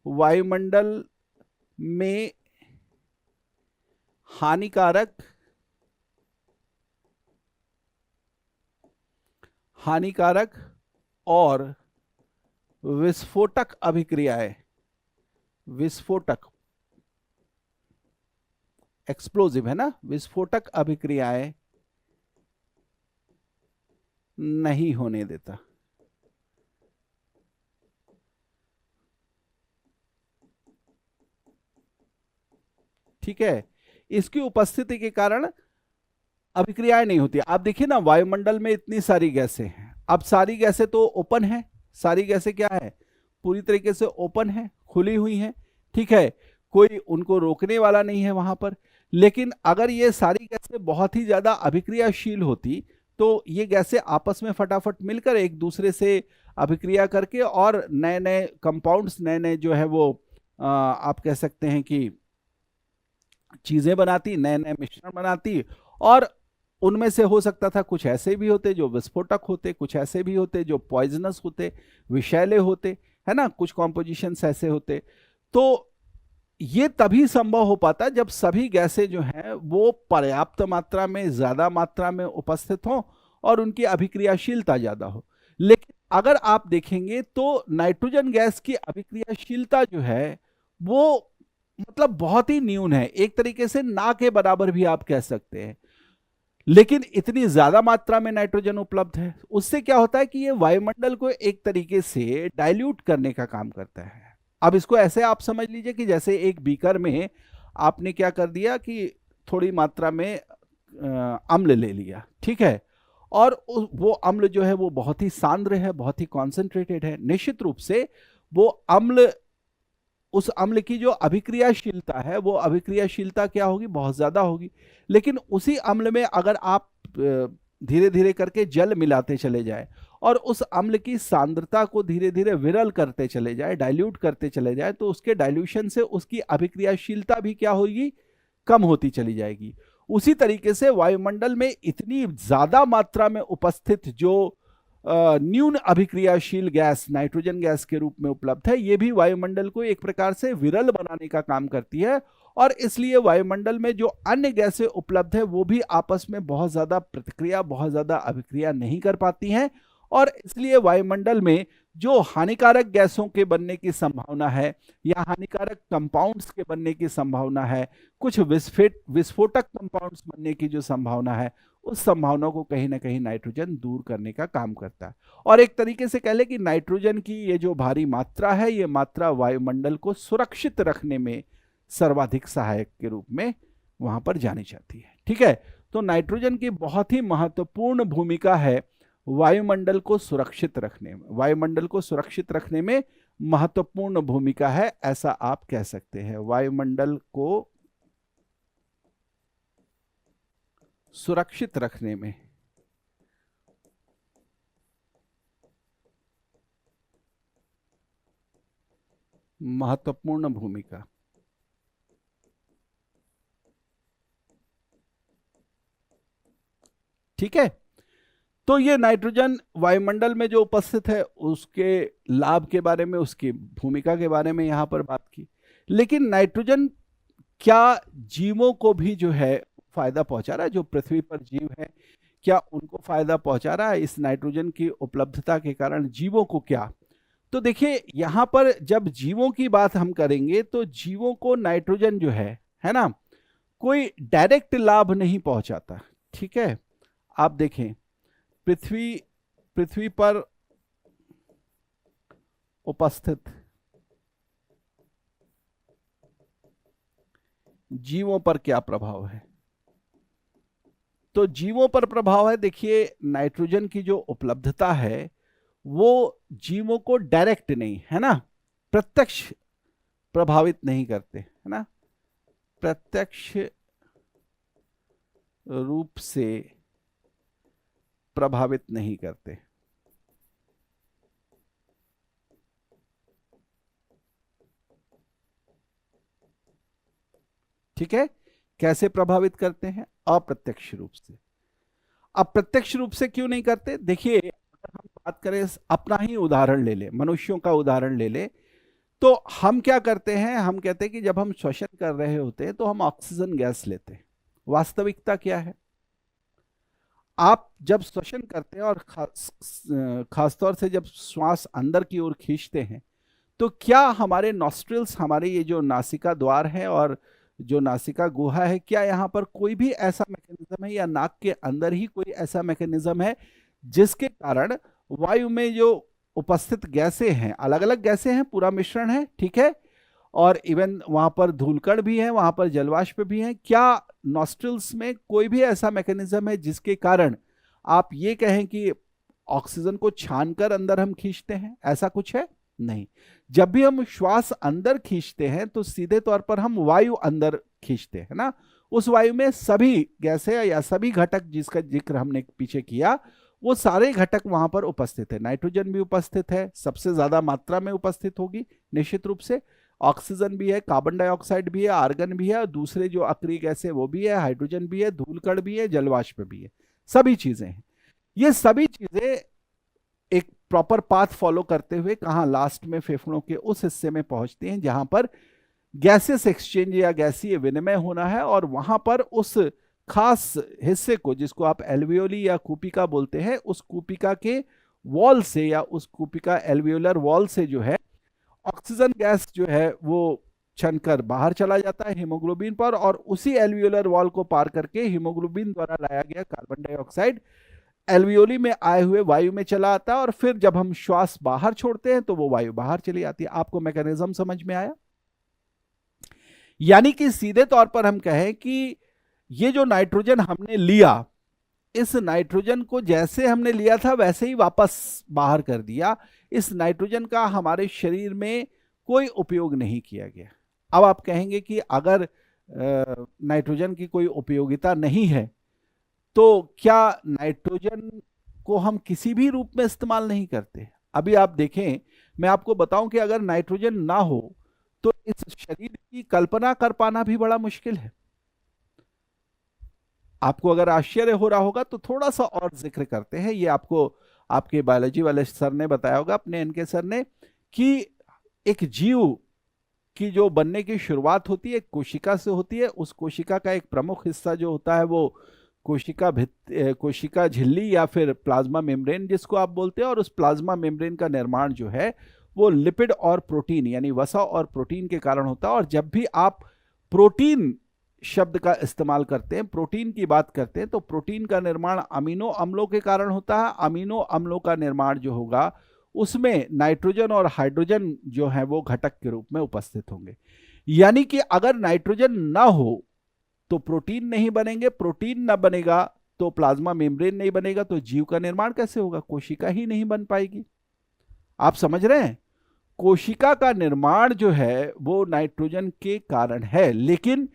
वायुमंडल में हानिकारक और विस्फोटक अभिक्रियाएं, विस्फोटक एक्सप्लोजिव है ना, विस्फोटक अभिक्रियाएं नहीं होने देता। ठीक है, इसकी उपस्थिति के कारण अभिक्रियाएं नहीं होती। आप देखिए ना, वायुमंडल में इतनी सारी गैसें हैं, अब सारी गैसें तो ओपन है, सारी गैसें क्या है, पूरी तरीके से ओपन है, खुली हुई हैं। ठीक है, कोई उनको रोकने वाला नहीं है वहां पर। लेकिन अगर ये सारी गैसें बहुत ही ज्यादा अभिक्रियाशील होती तो ये गैसें आपस में फटाफट मिलकर एक दूसरे से अभिक्रिया करके और नए नए कंपाउंड्स, नए नए जो है वो आप कह सकते हैं कि चीजें बनाती, नए नए मिश्रण बनाती, और उनमें से हो सकता था कुछ ऐसे भी होते जो विस्फोटक होते, कुछ ऐसे भी होते जो पॉइजनस होते, विषैले होते, है ना, कुछ कॉम्पोजिशंस ऐसे होते। तो ये तभी संभव हो पाता जब सभी गैसें जो हैं वो पर्याप्त मात्रा में, ज्यादा मात्रा में उपस्थित हों और उनकी अभिक्रियाशीलता ज्यादा हो। लेकिन अगर आप देखेंगे तो नाइट्रोजन गैस की अभिक्रियाशीलता जो है वो मतलब बहुत ही न्यून है, एक तरीके से ना के बराबर भी आप कह सकते हैं। लेकिन इतनी ज्यादा मात्रा में नाइट्रोजन उपलब्ध है, उससे क्या होता है कि ये वायुमंडल को एक तरीके से डाइल्यूट करने का काम करता है। अब इसको ऐसे आप समझ लीजिए कि जैसे एक बीकर में आपने क्या कर दिया कि थोड़ी मात्रा में अम्ल ले लिया, ठीक है, और वो अम्ल जो है वो बहुत ही सांद्र है, बहुत ही कॉन्सेंट्रेटेड है। निश्चित रूप से वो अम्ल, उस अम्ल की जो अभिक्रियाशीलता है वो अभिक्रियाशीलता क्या होगी, बहुत ज्यादा होगी। लेकिन उसी अम्ल में अगर आप धीरे धीरे करके जल मिलाते चले जाए और उस अम्ल की सांद्रता को धीरे धीरे विरल करते चले जाए, डाइल्यूट करते चले जाए, तो उसके डाइल्यूशन से उसकी अभिक्रियाशीलता भी क्या होगी, कम होती चली जाएगी। उसी तरीके से वायुमंडल में इतनी ज्यादा मात्रा में उपस्थित जो न्यून अभिक्रियाशील गैस नाइट्रोजन गैस के रूप में उपलब्ध है। ये भी वायुमंडल को एक प्रकार से विरल बनाने का काम करती है, और इसलिए वायुमंडल में जो अन्य गैसें उपलब्ध है वो भी आपस में बहुत ज्यादा प्रतिक्रिया, बहुत ज्यादा अभिक्रिया नहीं कर पाती हैं, और इसलिए वायुमंडल में जो हानिकारक गैसों के बनने की संभावना है या हानिकारक कंपाउंड्स के बनने की संभावना है, कुछ विस्फोटक कंपाउंड्स बनने की जो संभावना है, उस संभावना को कहीं ना कहीं नाइट्रोजन दूर करने का काम करता है। और एक तरीके से कह ले कि नाइट्रोजन की ये जो भारी मात्रा है, ये मात्रा वायुमंडल को सुरक्षित रखने में सर्वाधिक सहायक के रूप में वहां पर जानी जाती है। ठीक है, तो नाइट्रोजन की बहुत ही महत्वपूर्ण भूमिका है वायुमंडल को सुरक्षित रखने में। वायुमंडल को सुरक्षित रखने में महत्वपूर्ण भूमिका है, ऐसा आप कह सकते हैं। वायुमंडल को सुरक्षित रखने में महत्वपूर्ण भूमिका। ठीक है, तो ये नाइट्रोजन वायुमंडल में जो उपस्थित है उसके लाभ के बारे में, उसकी भूमिका के बारे में यहां पर बात की। लेकिन नाइट्रोजन क्या जीवों को भी जो है फायदा पहुंचा रहा है? जो पृथ्वी पर जीव है, क्या उनको फायदा पहुंचा रहा है इस नाइट्रोजन की उपलब्धता के कारण? जीवों को क्या? तो देखिए, यहां पर जब जीवों की बात हम करेंगे तो जीवों को नाइट्रोजन जो है ना, कोई डायरेक्ट लाभ नहीं पहुंचाता। ठीक है, आप देखें, पृथ्वी पर उपस्थित जीवों पर क्या प्रभाव है? तो जीवों पर प्रभाव है, देखिए, नाइट्रोजन की जो उपलब्धता है वो जीवों को डायरेक्ट नहीं, है ना, प्रत्यक्ष प्रभावित नहीं करते, है ना, प्रत्यक्ष रूप से प्रभावित नहीं करते। ठीक है, कैसे प्रभावित करते हैं? अप्रत्यक्ष रूप से। अप्रत्यक्ष रूप से क्यों नहीं करते? देखिए, अगर हम बात करें, अपना ही उदाहरण ले ले, मनुष्यों का उदाहरण ले ले, तो हम क्या करते हैं? हम कहते हैं कि जब हम श्वसन कर रहे होते हैं तो हम ऑक्सीजन गैस लेते हैं। वास्तविकता क्या है? आप जब श्वसन करते हैं और खासतौर से जब श्वास अंदर की ओर खींचते हैं, तो क्या हमारे नॉस्ट्रिल्स, हमारे ये जो नासिका द्वार है और जो नासिका गुहा है, क्या यहाँ पर कोई भी ऐसा मैकेनिज्म है, या नाक के अंदर ही कोई ऐसा मैकेनिज्म है जिसके कारण वायु में जो उपस्थित गैसें हैं, अलग अलग गैसें हैं, पूरा मिश्रण है, ठीक है, और इवन वहां पर धूलकण भी है, वहां पर जलवाष्प भी है, क्या नॉस्ट्रिल्स में कोई भी ऐसा मैकेनिज्म है जिसके कारण आप ये कहें कि ऑक्सीजन को छानकर अंदर हम खींचते हैं? ऐसा कुछ है? नहीं। जब भी हम श्वास अंदर खींचते हैं तो सीधे तौर पर हम वायु अंदर खींचते हैं ना, उस वायु में सभी गैसें या सभी घटक जिसका जिक्र हमने पीछे किया, वो सारे घटक वहां पर उपस्थित है। नाइट्रोजन भी उपस्थित है, सबसे ज्यादा मात्रा में उपस्थित होगी निश्चित रूप से, ऑक्सीजन भी है, कार्बन डाइऑक्साइड भी है, आर्गन भी है, और दूसरे जो अक्रिय गैस है वो भी है, हाइड्रोजन भी है, धूलकण भी है, जलवाष्प भी है, सभी चीजें हैं। ये सभी चीजें एक प्रॉपर पाथ फॉलो करते हुए कहां? लास्ट में फेफड़ों के उस हिस्से में पहुंचते हैं जहां पर गैसेस एक्सचेंज या गैसीय विनिमय होना है, और वहां पर उस खास हिस्से को, जिसको आप एल्वियोली या कूपिका बोलते हैं, उस कूपिका के वॉल से या उस कूपिका एल्वियोलर वॉल से जो है ऑक्सीजन गैस जो है वो छनकर बाहर चला जाता है हीमोग्लोबिन पर, और उसी एल्वियोलर वॉल को पार करके हीमोग्लोबिन द्वारा लाया गया कार्बन डाइऑक्साइड एल्वियोली में आए हुए वायु में चला आता है, और फिर जब हम श्वास बाहर छोड़ते हैं तो वो वायु बाहर चली आती है। आपको मैकेनिज्म समझ में आया? यानी कि सीधे तौर पर हम कहें कि ये जो नाइट्रोजन हमने लिया, इस नाइट्रोजन को जैसे हमने लिया था वैसे ही वापस बाहर कर दिया। इस नाइट्रोजन का हमारे शरीर में कोई उपयोग नहीं किया गया। अब आप कहेंगे कि अगर नाइट्रोजन की कोई उपयोगिता नहीं है तो क्या नाइट्रोजन को हम किसी भी रूप में इस्तेमाल नहीं करते? अभी आप देखें, मैं आपको बताऊं कि अगर नाइट्रोजन ना हो तो इस शरीर की कल्पना कर पाना भी बड़ा मुश्किल है। आपको अगर आश्चर्य हो रहा होगा तो थोड़ा सा और जिक्र करते हैं, ये आपको आपके बायोलॉजी वाले सर ने बताया होगा, अपने एनके सर ने, कि एक जीव की जो बनने की शुरुआत होती है कोशिका से होती है। उस कोशिका का एक प्रमुख हिस्सा जो होता है वो कोशिका झिल्ली या फिर प्लाज्मा मेम्ब्रेन जिसको आप बोलते हैं, और उस प्लाज्मा मेम्ब्रेन का निर्माण जो है वो लिपिड और प्रोटीन यानी वसा और प्रोटीन के कारण होता है। और जब भी आप प्रोटीन शब्द का इस्तेमाल करते हैं, प्रोटीन की बात करते हैं, तो प्रोटीन का निर्माण अमीनो अम्लों के कारण होता है। अमीनो अम्लों का निर्माण जो होगा उसमें नाइट्रोजन और हाइड्रोजन जो है वो घटक के रूप में उपस्थित होंगे। यानी कि अगर नाइट्रोजन ना हो तो प्रोटीन नहीं बनेंगे, प्रोटीन ना बनेगा तो प्लाज्मा मेम्ब्रेन नहीं बनेगा, तो जीव का निर्माण कैसे होगा? कोशिका ही नहीं बन पाएगी। आप समझ रहे हैं? कोशिका का निर्माण जो है वो नाइट्रोजन के कारण है, लेकिन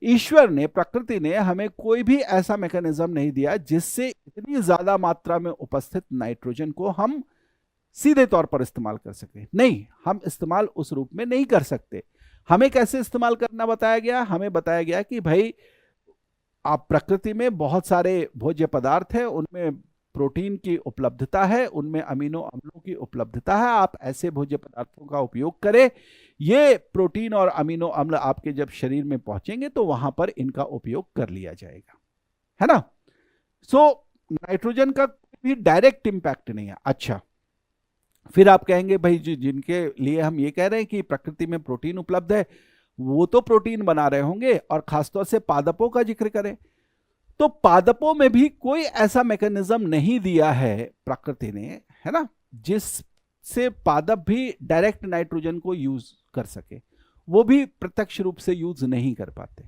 ईश्वर ने, प्रकृति ने हमें कोई भी ऐसा मैकेनिज्म नहीं दिया जिससे इतनी ज्यादा मात्रा में उपस्थित नाइट्रोजन को हम सीधे तौर पर इस्तेमाल कर सके। नहीं, हम इस्तेमाल उस रूप में नहीं कर सकते। हमें कैसे इस्तेमाल करना बताया गया? हमें बताया गया कि भाई आप प्रकृति में बहुत सारे भोज्य पदार्थ हैं, उनमें प्रोटीन की उपलब्धता है, उनमें अमीनो अम्लों की उपलब्धता है, आप ऐसे भोज्य पदार्थों का उपयोग करें। ये प्रोटीन और अमीनो अम्ल आपके जब शरीर में पहुंचेंगे तो वहां पर इनका उपयोग कर लिया जाएगा, है ना। सो नाइट्रोजन का भी डायरेक्ट इंपैक्ट नहीं है। अच्छा, फिर आप कहेंगे भाई जिनके लिए हम ये कह रहे हैं कि प्रकृति में प्रोटीन उपलब्ध है वो तो प्रोटीन बना रहे होंगे, और खासतौर से पादपों का जिक्र करें तो पादपों में भी कोई ऐसा मैकेनिज्म नहीं दिया है प्रकृति ने, है ना, जिससे पादप भी डायरेक्ट नाइट्रोजन को यूज कर सके। वो भी प्रत्यक्ष रूप से यूज नहीं कर पाते।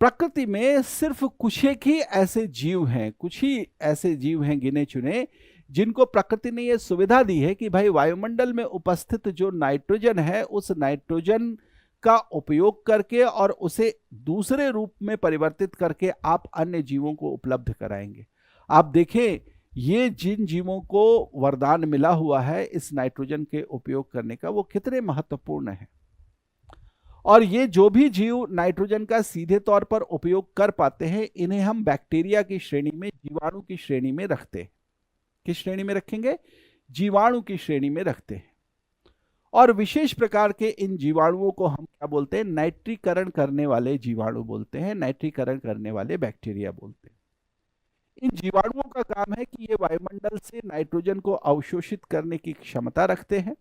प्रकृति में सिर्फ कुछ ही ऐसे जीव हैं, कुछ ही ऐसे जीव हैं गिने चुने, जिनको प्रकृति ने यह सुविधा दी है कि भाई वायुमंडल में उपस्थित जो नाइट्रोजन है उस नाइट्रोजन का उपयोग करके और उसे दूसरे रूप में परिवर्तित करके आप अन्य जीवों को उपलब्ध कराएंगे। आप देखें, ये जिन जीवों को वरदान मिला हुआ है इस नाइट्रोजन के उपयोग करने का, वो कितने महत्वपूर्ण है। और ये जो भी जीव नाइट्रोजन का सीधे तौर पर उपयोग कर पाते हैं, इन्हें हम बैक्टीरिया की श्रेणी में, जीवाणु की श्रेणी में रखते हैं। किस श्रेणी में रखेंगे? जीवाणु की श्रेणी में रखते हैं। और विशेष प्रकार के इन जीवाणुओं को हम क्या बोलते हैं? नाइट्रीकरण करने वाले जीवाणु बोलते हैं, नाइट्रीकरण करने वाले बैक्टीरिया बोलते हैं। इन जीवाणुओं का काम है कि ये वायुमंडल से नाइट्रोजन को अवशोषित करने की क्षमता रखते हैं।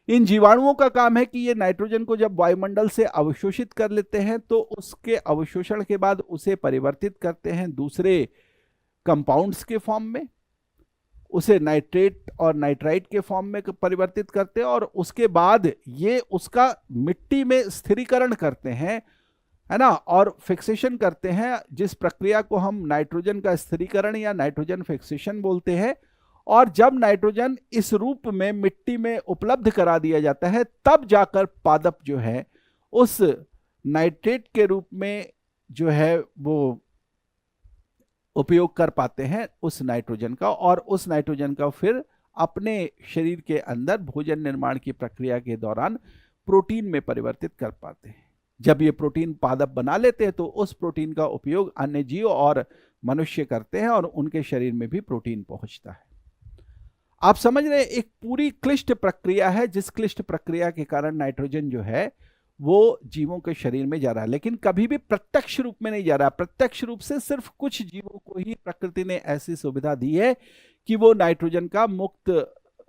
इन जीवाणुओं का काम है कि ये नाइट्रोजन को जब वायुमंडल से अवशोषित कर लेते हैं तो उसके अवशोषण के बाद उसे परिवर्तित करते हैं दूसरे कंपाउंड्स के फॉर्म में, उसे नाइट्रेट और नाइट्राइट के फॉर्म में परिवर्तित करते हैं, और उसके बाद ये उसका मिट्टी में स्थिरीकरण करते हैं, है ना, और फिक्सेशन करते हैं, जिस प्रक्रिया को हम नाइट्रोजन का स्थिरीकरण या नाइट्रोजन फिक्सेशन बोलते हैं। और जब नाइट्रोजन इस रूप में मिट्टी में उपलब्ध करा दिया जाता है, तब जाकर पादप जो है उस नाइट्रेट के रूप में जो है वो उपयोग कर पाते हैं उस नाइट्रोजन का, और उस नाइट्रोजन का फिर अपने शरीर के अंदर भोजन निर्माण की प्रक्रिया के दौरान प्रोटीन में परिवर्तित कर पाते हैं। जब ये प्रोटीन पादप बना लेते हैं तो उस प्रोटीन का उपयोग अन्य जीव और मनुष्य करते हैं, और उनके शरीर में भी प्रोटीन पहुंचता है। आप समझ रहे हैं, एक पूरी क्लिष्ट प्रक्रिया है, जिस क्लिष्ट प्रक्रिया के कारण नाइट्रोजन जो है वो जीवों के शरीर में जा रहा है, लेकिन कभी भी प्रत्यक्ष रूप में नहीं जा रहा। प्रत्यक्ष रूप से सिर्फ कुछ जीवों को ही प्रकृति ने ऐसी सुविधा दी है कि वो नाइट्रोजन का मुक्त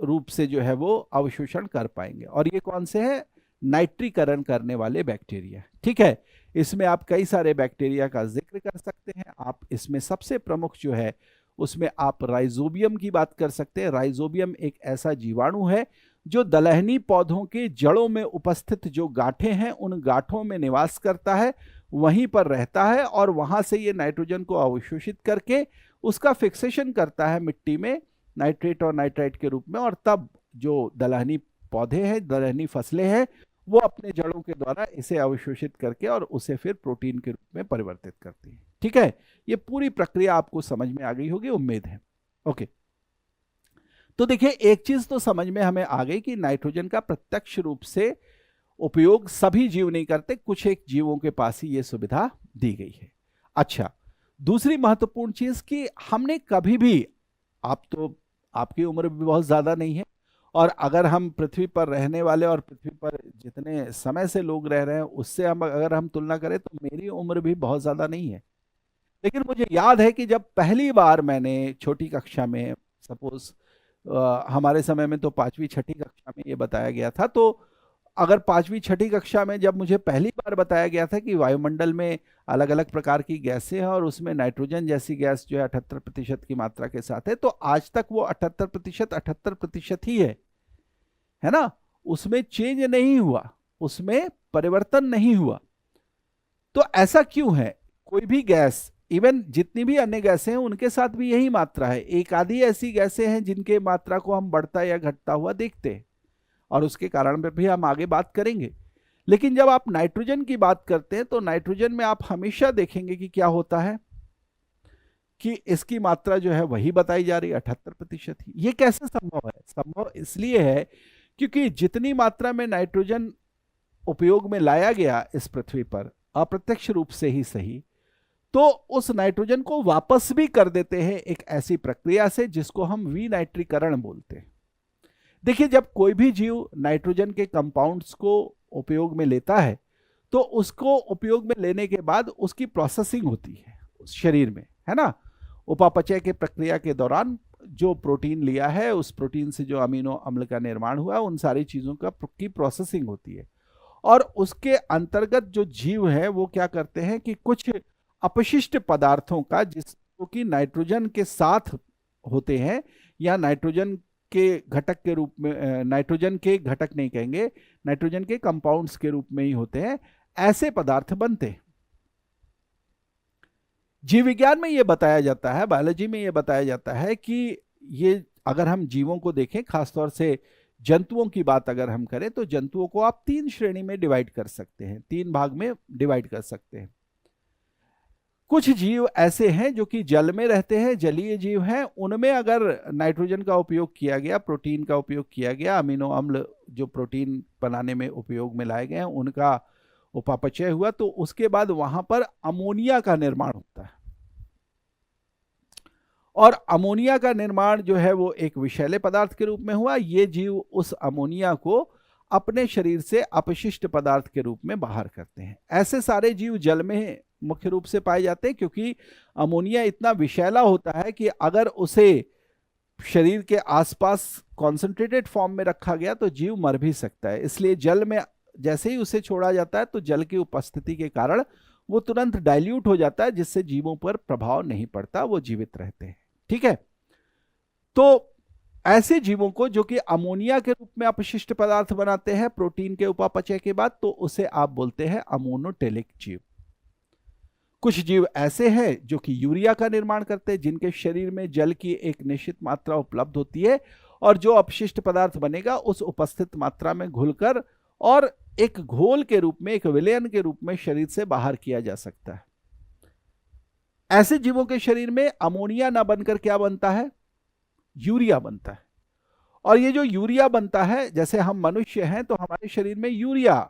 रूप से जो है वो अवशोषण कर पाएंगे। और ये कौन से हैं? नाइट्रीकरण करने वाले बैक्टीरिया। ठीक है, इसमें आप कई सारे बैक्टीरिया का जिक्र कर सकते हैं। आप इसमें सबसे प्रमुख जो है उसमें आप राइजोबियम की बात कर सकते हैं। राइजोबियम एक ऐसा जीवाणु है जो दलहनी पौधों के जड़ों में उपस्थित जो गांठें हैं उन गांठों में निवास करता है, वहीं पर रहता है, और वहां से ये नाइट्रोजन को अवशोषित करके उसका फिक्सेशन करता है मिट्टी में नाइट्रेट और नाइट्राइट के रूप में, और तब जो दलहनी पौधे हैं, दलहनी फसलें हैं, वो अपने जड़ों के द्वारा इसे अवशोषित करके और उसे फिर प्रोटीन के रूप में परिवर्तित करती है। ठीक है, ये पूरी प्रक्रिया आपको समझ में आ गई होगी, उम्मीद है। ओके, तो देखिए, एक चीज तो समझ में हमें आ गई कि नाइट्रोजन का प्रत्यक्ष रूप से उपयोग सभी जीव नहीं करते, कुछ एक जीवों के पास ही यह सुविधा दी गई है। अच्छा, दूसरी महत्वपूर्ण चीज कि हमने कभी भी, आप तो आपकी उम्र भी बहुत ज़्यादा नहीं है, और अगर हम पृथ्वी पर रहने वाले और पृथ्वी पर जितने समय से लोग रह रहे हैं उससे हम अगर हम तुलना करें तो मेरी उम्र भी बहुत ज़्यादा नहीं है। लेकिन मुझे याद है कि जब पहली बार मैंने छोटी कक्षा में, सपोज हमारे समय में तो पांचवी छठी कक्षा में ये बताया गया था, तो अगर पांचवी छठी कक्षा में जब मुझे पहली बार बताया गया था कि वायुमंडल में अलग अलग प्रकार की गैसें हैं और उसमें नाइट्रोजन जैसी गैस जो है 78% की मात्रा के साथ है, तो आज तक वो 78% ही है ना, उसमें चेंज नहीं हुआ, उसमें परिवर्तन नहीं हुआ। तो ऐसा क्यों है? कोई भी गैस, इवन जितनी भी अन्य गैसें हैं उनके साथ भी यही मात्रा है। एक आधी ऐसी गैसें हैं जिनके मात्रा को हम बढ़ता या घटता हुआ देखते हैं, और उसके कारण पर भी हम आगे बात करेंगे। लेकिन जब आप नाइट्रोजन की बात करते हैं तो नाइट्रोजन में आप हमेशा देखेंगे कि क्या होता है कि इसकी मात्रा जो है वही बताई जा रही है, 78% ही। ये कैसे संभव है? संभव इसलिए है क्योंकि जितनी मात्रा में नाइट्रोजन उपयोग में लाया गया इस पृथ्वी पर, अप्रत्यक्ष रूप से ही सही, तो उस नाइट्रोजन को वापस भी कर देते हैं एक ऐसी प्रक्रिया से जिसको हम विनाइट्रीकरण बोलते हैं। देखिए, जब कोई भी जीव नाइट्रोजन के कंपाउंड्स को उपयोग में लेता है तो उसको उपयोग में लेने के बाद उसकी प्रोसेसिंग होती है उस शरीर में, है ना। उपापचय के प्रक्रिया के दौरान जो प्रोटीन लिया है, उस प्रोटीन से जो अमीनो अम्ल का निर्माण हुआ, उन सारी चीजों की प्रोसेसिंग होती है। और उसके अंतर्गत जो जीव है वो क्या करते हैं कि कुछ अपशिष्ट पदार्थों का, जिसको कि नाइट्रोजन के साथ होते हैं या नाइट्रोजन के घटक के रूप में, नाइट्रोजन के घटक नहीं कहेंगे, नाइट्रोजन के कंपाउंड्स के रूप में ही होते हैं, ऐसे पदार्थ बनते हैं। जीव विज्ञान में ये बताया जाता है, बायोलॉजी में ये बताया जाता है कि ये अगर हम जीवों को देखें, खासतौर से जंतुओं की बात अगर हम करें, तो जंतुओं को आप 3 श्रेणी में डिवाइड कर सकते हैं, 3 भाग में डिवाइड कर सकते हैं। कुछ जीव ऐसे हैं जो कि जल में रहते हैं, जलीय जीव हैं, उनमें अगर नाइट्रोजन का उपयोग किया गया, प्रोटीन का उपयोग किया गया, अमीनो अम्ल जो प्रोटीन बनाने में उपयोग में लाए गए हैं उनका उपापचय हुआ, तो उसके बाद वहां पर अमोनिया का निर्माण होता है। और अमोनिया का निर्माण जो है वो एक विषैले पदार्थ के रूप में हुआ। ये जीव उस अमोनिया को अपने शरीर से अपशिष्ट पदार्थ के रूप में बाहर करते हैं। ऐसे सारे जीव जल में मुख्य रूप से पाए जाते हैं, क्योंकि अमोनिया इतना विषैला होता है कि अगर उसे शरीर के आसपास कॉन्सेंट्रेटेड फॉर्म में रखा गया तो जीव मर भी सकता है। इसलिए जल में जैसे ही उसे छोड़ा जाता है तो जल की उपस्थिति के कारण वो तुरंत डाइल्यूट हो जाता है, जिससे जीवों पर प्रभाव नहीं पड़ता, वो जीवित रहते हैं। ठीक है, तो ऐसे जीवों को जो कि अमोनिया के रूप में अपशिष्ट पदार्थ बनाते हैं प्रोटीन के उपापचय के बाद, तो उसे आप बोलते हैं अमोनोटेलिक जीव। कुछ जीव ऐसे हैं जो कि यूरिया का निर्माण करते हैं, जिनके शरीर में जल की एक निश्चित मात्रा उपलब्ध होती है और जो अपशिष्ट पदार्थ बनेगा उस उपस्थित मात्रा में घुलकर और एक घोल के रूप में, एक विलयन के रूप में शरीर से बाहर किया जा सकता है। ऐसे जीवों के शरीर में अमोनिया ना बनकर क्या बनता है? यूरिया बनता है। और ये जो यूरिया बनता है, जैसे हम मनुष्य हैं तो हमारे शरीर में यूरिया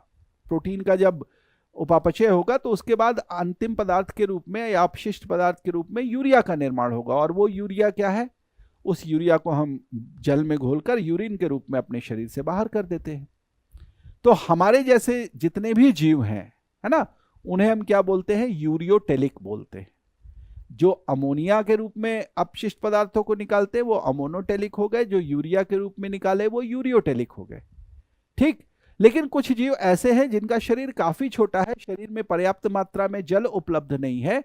प्रोटीन का जब उपापचय होगा तो उसके बाद अंतिम पदार्थ के रूप में या अपशिष्ट पदार्थ के रूप में यूरिया का निर्माण होगा। और वो यूरिया क्या है? उस यूरिया को हम जल में घोलकर यूरिन के रूप में अपने शरीर से बाहर कर देते हैं। तो हमारे जैसे जितने भी जीव हैं, है ना, उन्हें हम क्या बोलते हैं? यूरियोटेलिक बोलते हैं। जो अमोनिया के रूप में अपशिष्ट पदार्थों को निकालते हैं वो अमोनोटेलिक हो गए, जो यूरिया के रूप में निकाले वो यूरियोटेलिक हो गए। ठीक। लेकिन कुछ जीव ऐसे हैं जिनका शरीर काफी छोटा है, शरीर में पर्याप्त मात्रा में जल उपलब्ध नहीं है।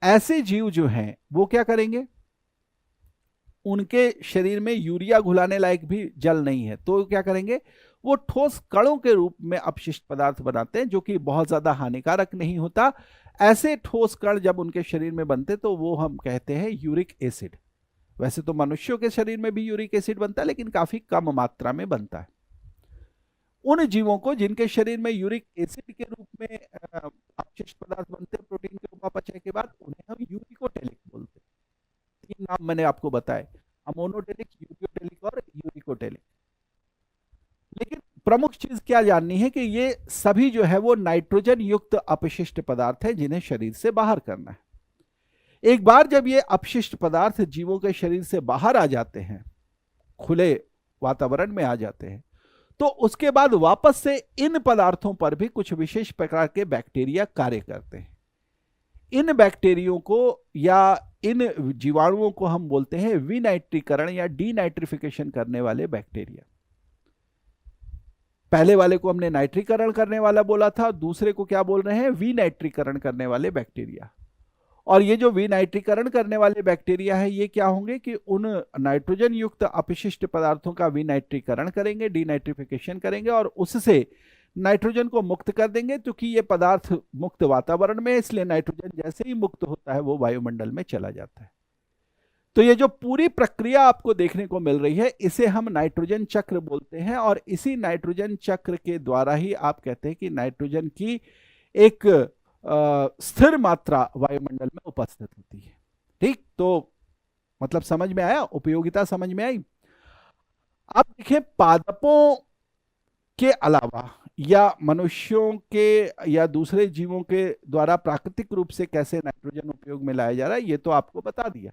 ऐसे जीव जो हैं वो क्या करेंगे? उनके शरीर में यूरिया घुलाने लायक भी जल नहीं है, तो क्या करेंगे? वो ठोस कणों के रूप में अपशिष्ट पदार्थ बनाते हैं, जो कि बहुत ज्यादा हानिकारक नहीं होता। ऐसे ठोस कण जब उनके शरीर में बनते तो वो हम कहते हैं यूरिक एसिड। वैसे तो मनुष्यों के शरीर में भी यूरिक एसिड बनता है, लेकिन काफी कम मात्रा में बनता है। उन जीवों को जिनके शरीर में यूरिक एसिड के रूप में अपशिष्ट पदार्थ बनते हैं प्रोटीन के उपापचय के बाद, उन्हें हम यूरिकोटेलिक बोलते हैं। 3 नाम मैंने आपको बताए, अमोनोटेलिक, यूरियोटेलिक और यूरिकोटेलिक। लेकिन प्रमुख चीज क्या जाननी है कि ये सभी जो है वो नाइट्रोजन युक्त अपशिष्ट पदार्थ है जिन्हें शरीर से बाहर करना है। एक बार जब ये अपशिष्ट पदार्थ जीवों के शरीर से बाहर आ जाते हैं खुले वातावरण में आ जाते हैं, तो उसके बाद वापस से इन पदार्थों पर भी कुछ विशेष प्रकार के बैक्टीरिया कार्य करते हैं। इन बैक्टीरियो को या इन जीवाणुओं को हम बोलते हैं विनाइट्रीकरण या डीनाइट्रिफिकेशन करने वाले बैक्टीरिया। पहले वाले को हमने नाइट्रीकरण करने वाला बोला था, दूसरे को क्या बोल रहे हैं, विनाइट्रीकरण करने वाले बैक्टीरिया। और ये जो विनाइट्रीकरण करने वाले बैक्टीरिया है, ये क्या होंगे कि उन नाइट्रोजन युक्त अपशिष्ट पदार्थों का विनाइट्रीकरण करेंगे, डीनाइट्रिफिकेशन करेंगे और उससे नाइट्रोजन को मुक्त कर देंगे। क्योंकि ये पदार्थ मुक्त वातावरण में है, इसलिए नाइट्रोजन जैसे ही मुक्त होता है वो वायुमंडल में चला जाता है। तो ये जो पूरी प्रक्रिया आपको देखने को मिल रही है, इसे हम नाइट्रोजन चक्र बोलते हैं। और इसी नाइट्रोजन चक्र के द्वारा ही आप कहते हैं कि नाइट्रोजन की एक स्थिर मात्रा वायुमंडल में उपस्थित होती है। ठीक, तो मतलब समझ में आया, उपयोगिता समझ में आई। अब देखें, पादपों के अलावा या मनुष्यों के या दूसरे जीवों के द्वारा प्राकृतिक रूप से कैसे नाइट्रोजन उपयोग में लाया जा रहा है, ये तो आपको बता दिया।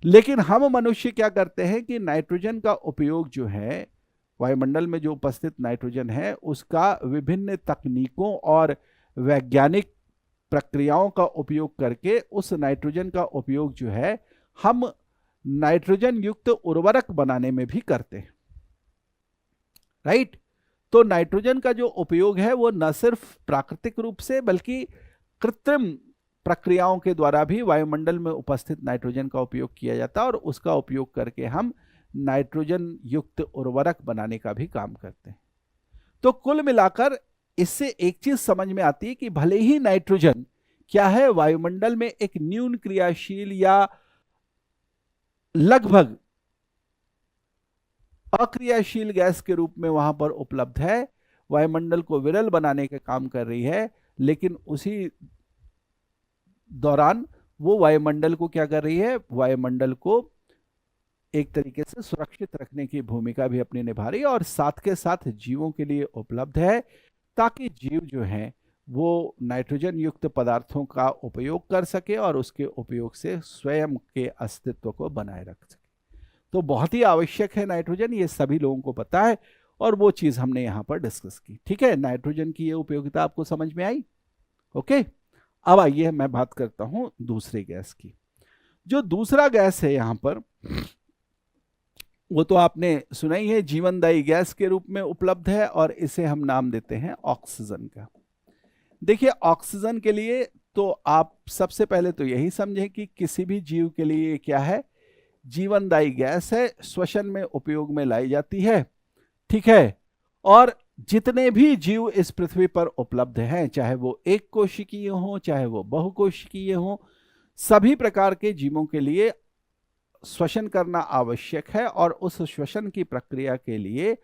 लेकिन हम मनुष्य क्या करते हैं कि नाइट्रोजन का उपयोग जो है, वायुमंडल में जो उपस्थित नाइट्रोजन है, उसका विभिन्न तकनीकों और वैज्ञानिक प्रक्रियाओं का उपयोग करके उस नाइट्रोजन का उपयोग जो है हम नाइट्रोजन युक्त उर्वरक बनाने में भी करते हैं। राइट, तो नाइट्रोजन का जो उपयोग है वो न सिर्फ प्राकृतिक रूप से बल्कि कृत्रिम प्रक्रियाओं के द्वारा भी वायुमंडल में उपस्थित नाइट्रोजन का उपयोग किया जाता है और उसका उपयोग करके हम नाइट्रोजन युक्त उर्वरक बनाने का भी काम करते हैं। तो कुल मिलाकर इससे एक चीज समझ में आती है कि भले ही नाइट्रोजन क्या है, वायुमंडल में एक न्यून क्रियाशील या लगभग अक्रियाशील गैस के रूप में वहां पर उपलब्ध है, वायुमंडल को विरल बनाने का काम कर रही है, लेकिन उसी दौरान वो वायुमंडल को क्या कर रही है, वायुमंडल को एक तरीके से सुरक्षित रखने की भूमिका भी अपनी निभा रही है और साथ के साथ जीवों के लिए उपलब्ध है, ताकि जीव जो हैं वो नाइट्रोजन युक्त पदार्थों का उपयोग कर सके और उसके उपयोग से स्वयं के अस्तित्व को बनाए रख सके। तो बहुत ही आवश्यक है नाइट्रोजन, ये सभी लोगों को पता है और वो चीज हमने यहां पर डिस्कस की। ठीक है, नाइट्रोजन की ये उपयोगिता आपको समझ में आई। ओके, अब आइए मैं बात करता हूं दूसरे गैस की। जो दूसरा गैस है यहां पर, वो तो आपने सुना ही है, जीवनदायी गैस के रूप में उपलब्ध है और इसे हम नाम देते हैं ऑक्सीजन का। देखिए, ऑक्सीजन के लिए तो आप सबसे पहले तो यही समझें कि किसी भी जीव के लिए क्या है, जीवनदायी गैस है, श्वसन में उपयोग में लाई जाती है। ठीक है, और जितने भी जीव इस पृथ्वी पर उपलब्ध हैं, चाहे वो एक कोशिकीय हो चाहे वो बहुकोशिकीय हो, सभी प्रकार के जीवों के लिए श्वसन करना आवश्यक है और उस श्वसन की प्रक्रिया के लिए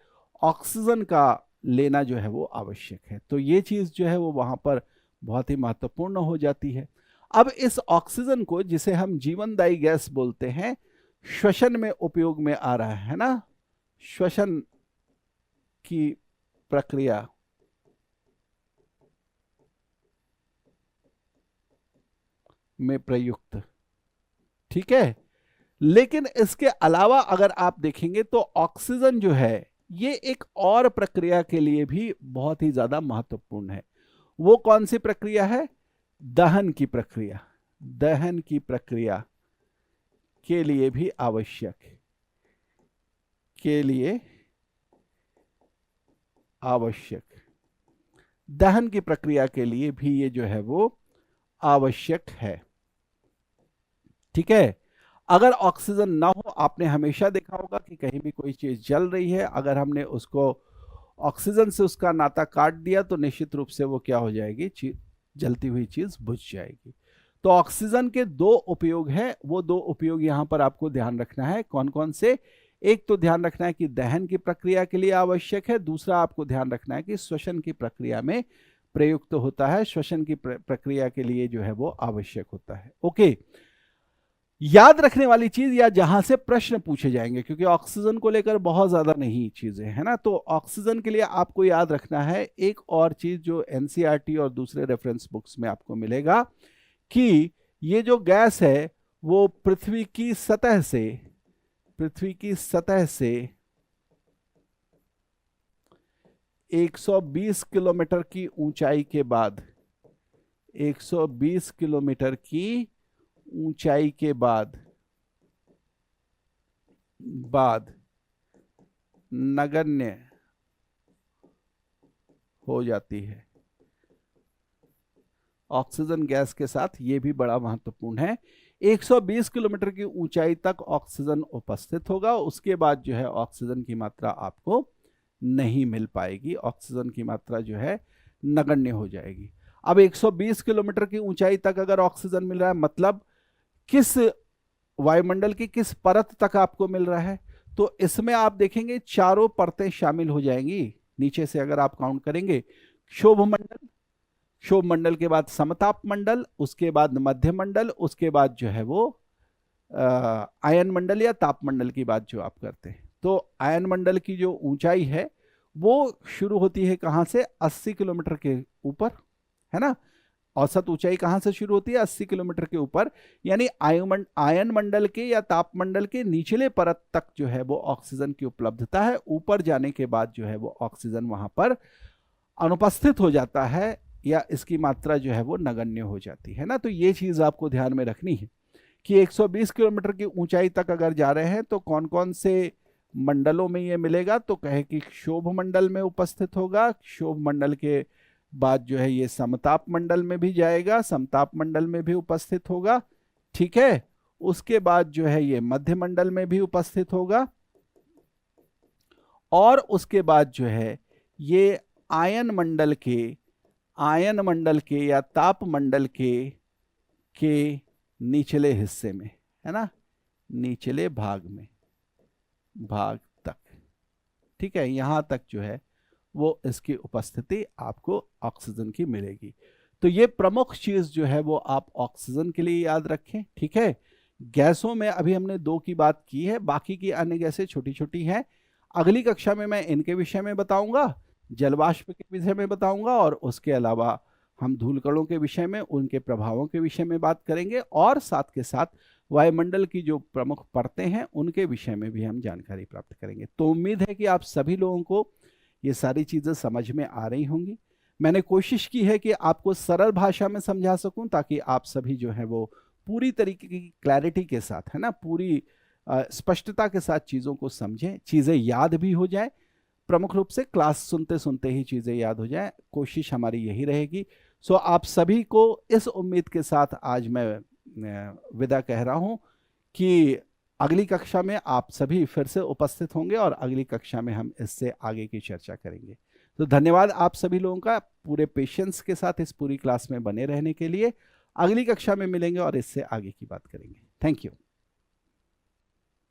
ऑक्सीजन का लेना जो है वो आवश्यक है। तो ये चीज जो है वो वहां पर बहुत ही महत्वपूर्ण हो जाती है। अब इस ऑक्सीजन को, जिसे हम जीवनदायी गैस बोलते हैं, श्वसन में उपयोग में आ रहा है ना, श्वसन की प्रक्रिया में प्रयुक्त। ठीक है, लेकिन इसके अलावा अगर आप देखेंगे तो ऑक्सीजन जो है ये एक और प्रक्रिया के लिए भी बहुत ही ज्यादा महत्वपूर्ण है। वो कौन सी प्रक्रिया है, दहन की प्रक्रिया। दहन की प्रक्रिया के लिए भी आवश्यक, के लिए आवश्यक, दहन की प्रक्रिया के लिए भी ये जो है वो आवश्यक है। ठीक है, अगर ऑक्सीजन ना हो, आपने हमेशा देखा होगा कि कहीं भी कोई चीज जल रही है, अगर हमने उसको ऑक्सीजन से उसका नाता काट दिया तो निश्चित रूप से वो क्या हो जाएगी, जलती हुई चीज बुझ जाएगी। तो ऑक्सीजन के दो उपयोग हैं, वो दो उपयोग यहां पर आपको ध्यान रखना है। कौन कौन से, एक तो ध्यान रखना है कि दहन की प्रक्रिया के लिए आवश्यक है, दूसरा आपको ध्यान रखना है कि श्वसन की प्रक्रिया में प्रयुक्त होता है, श्वसन की प्रक्रिया के लिए जो है वो आवश्यक होता है। ओके, याद रखने वाली चीज या जहां से प्रश्न पूछे जाएंगे, क्योंकि ऑक्सीजन को लेकर बहुत ज्यादा नहीं चीजें है ना, तो ऑक्सीजन के लिए आपको याद रखना है एक और चीज जो एनसीईआरटी और दूसरे रेफरेंस बुक्स में आपको मिलेगा, कि ये जो गैस है वो पृथ्वी की सतह से पृथ्वी की सतह से 120 किलोमीटर की ऊंचाई के बाद, 120 किलोमीटर की ऊंचाई के बाद नगण्य हो जाती है। ऑक्सीजन गैस के साथ ये भी बड़ा महत्वपूर्ण है। 120 किलोमीटर की ऊंचाई तक ऑक्सीजन उपस्थित होगा, उसके बाद जो है ऑक्सीजन की मात्रा आपको नहीं मिल पाएगी, ऑक्सीजन की मात्रा जो है नगण्य हो जाएगी। अब 120 किलोमीटर की ऊंचाई तक अगर ऑक्सीजन मिल रहा है, मतलब किस वायुमंडल की किस परत तक आपको मिल रहा है, तो इसमें आप देखेंगे चारों परतें शामिल हो जाएंगी। नीचे से अगर आप काउंट करेंगे, क्षोभ मंडल, क्षोभ मंडल के बाद समताप मंडल, उसके बाद मध्य मंडल, उसके बाद जो है वो आयन मंडल या ताप मंडल की बात जो आप करते हैं। तो आयन मंडल की जो ऊंचाई है वो शुरू होती है कहां से, 80 किलोमीटर के ऊपर, है ना। औसत ऊंचाई कहां से शुरू होती है, 80 किलोमीटर के ऊपर, यानी आयन मंडल के या ताप मंडल के निचले परत तक जो है वो ऑक्सीजन की उपलब्धता है। ऊपर जाने के बाद जो है वो ऑक्सीजन वहां पर अनुपस्थित हो जाता है या इसकी मात्रा जो है वो नगण्य हो जाती है ना। तो ये चीज आपको ध्यान में रखनी है कि 120 किलोमीटर की ऊंचाई तक अगर जा रहे हैं तो कौन कौन से मंडलों में ये मिलेगा, तो कहे कि क्षोभ मंडल में उपस्थित होगा, क्षोभ मंडल के बाद जो है ये समताप मंडल में भी जाएगा, समताप मंडल में भी उपस्थित होगा, ठीक है। उसके बाद जो है ये मध्य मंडल में भी उपस्थित होगा, और उसके बाद जो है ये आयन मंडल के या ताप मंडल के निचले हिस्से में, है ना, निचले भाग तक, ठीक है, यहां तक जो है वो इसकी उपस्थिति आपको ऑक्सीजन की मिलेगी। तो ये प्रमुख चीज जो है वो आप ऑक्सीजन के लिए याद रखें, ठीक है। गैसों में अभी हमने 2 की बात की है, बाकी की अन्य गैसें छोटी छोटी हैं। अगली कक्षा में मैं इनके विषय में बताऊंगा, जलवाष्प के विषय में बताऊंगा, और उसके अलावा हम धूलकणों के विषय में, उनके प्रभावों के विषय में बात करेंगे, और साथ के साथ वायुमंडल की जो प्रमुख परतें हैं उनके विषय में भी हम जानकारी प्राप्त करेंगे। तो उम्मीद है कि आप सभी लोगों को ये सारी चीजें समझ में आ रही होंगी। मैंने कोशिश की है कि आपको सरल भाषा में समझा सकूं, ताकि आप सभी जो है वो पूरी तरीके की क्लैरिटी के साथ, है ना, पूरी स्पष्टता के साथ चीज़ों को समझें, चीज़ें याद भी हो जाए, प्रमुख रूप से क्लास सुनते सुनते ही चीज़ें याद हो जाए, कोशिश हमारी यही रहेगी। सो आप सभी को इस उम्मीद के साथ आज मैं विदा कह रहा हूं कि अगली कक्षा में आप सभी फिर से उपस्थित होंगे, और अगली कक्षा में हम इससे आगे की चर्चा करेंगे। तो धन्यवाद आप सभी लोगों का पूरे पेशेंस के साथ इस पूरी क्लास में बने रहने के लिए। अगली कक्षा में मिलेंगे और इससे आगे की बात करेंगे। Thank you.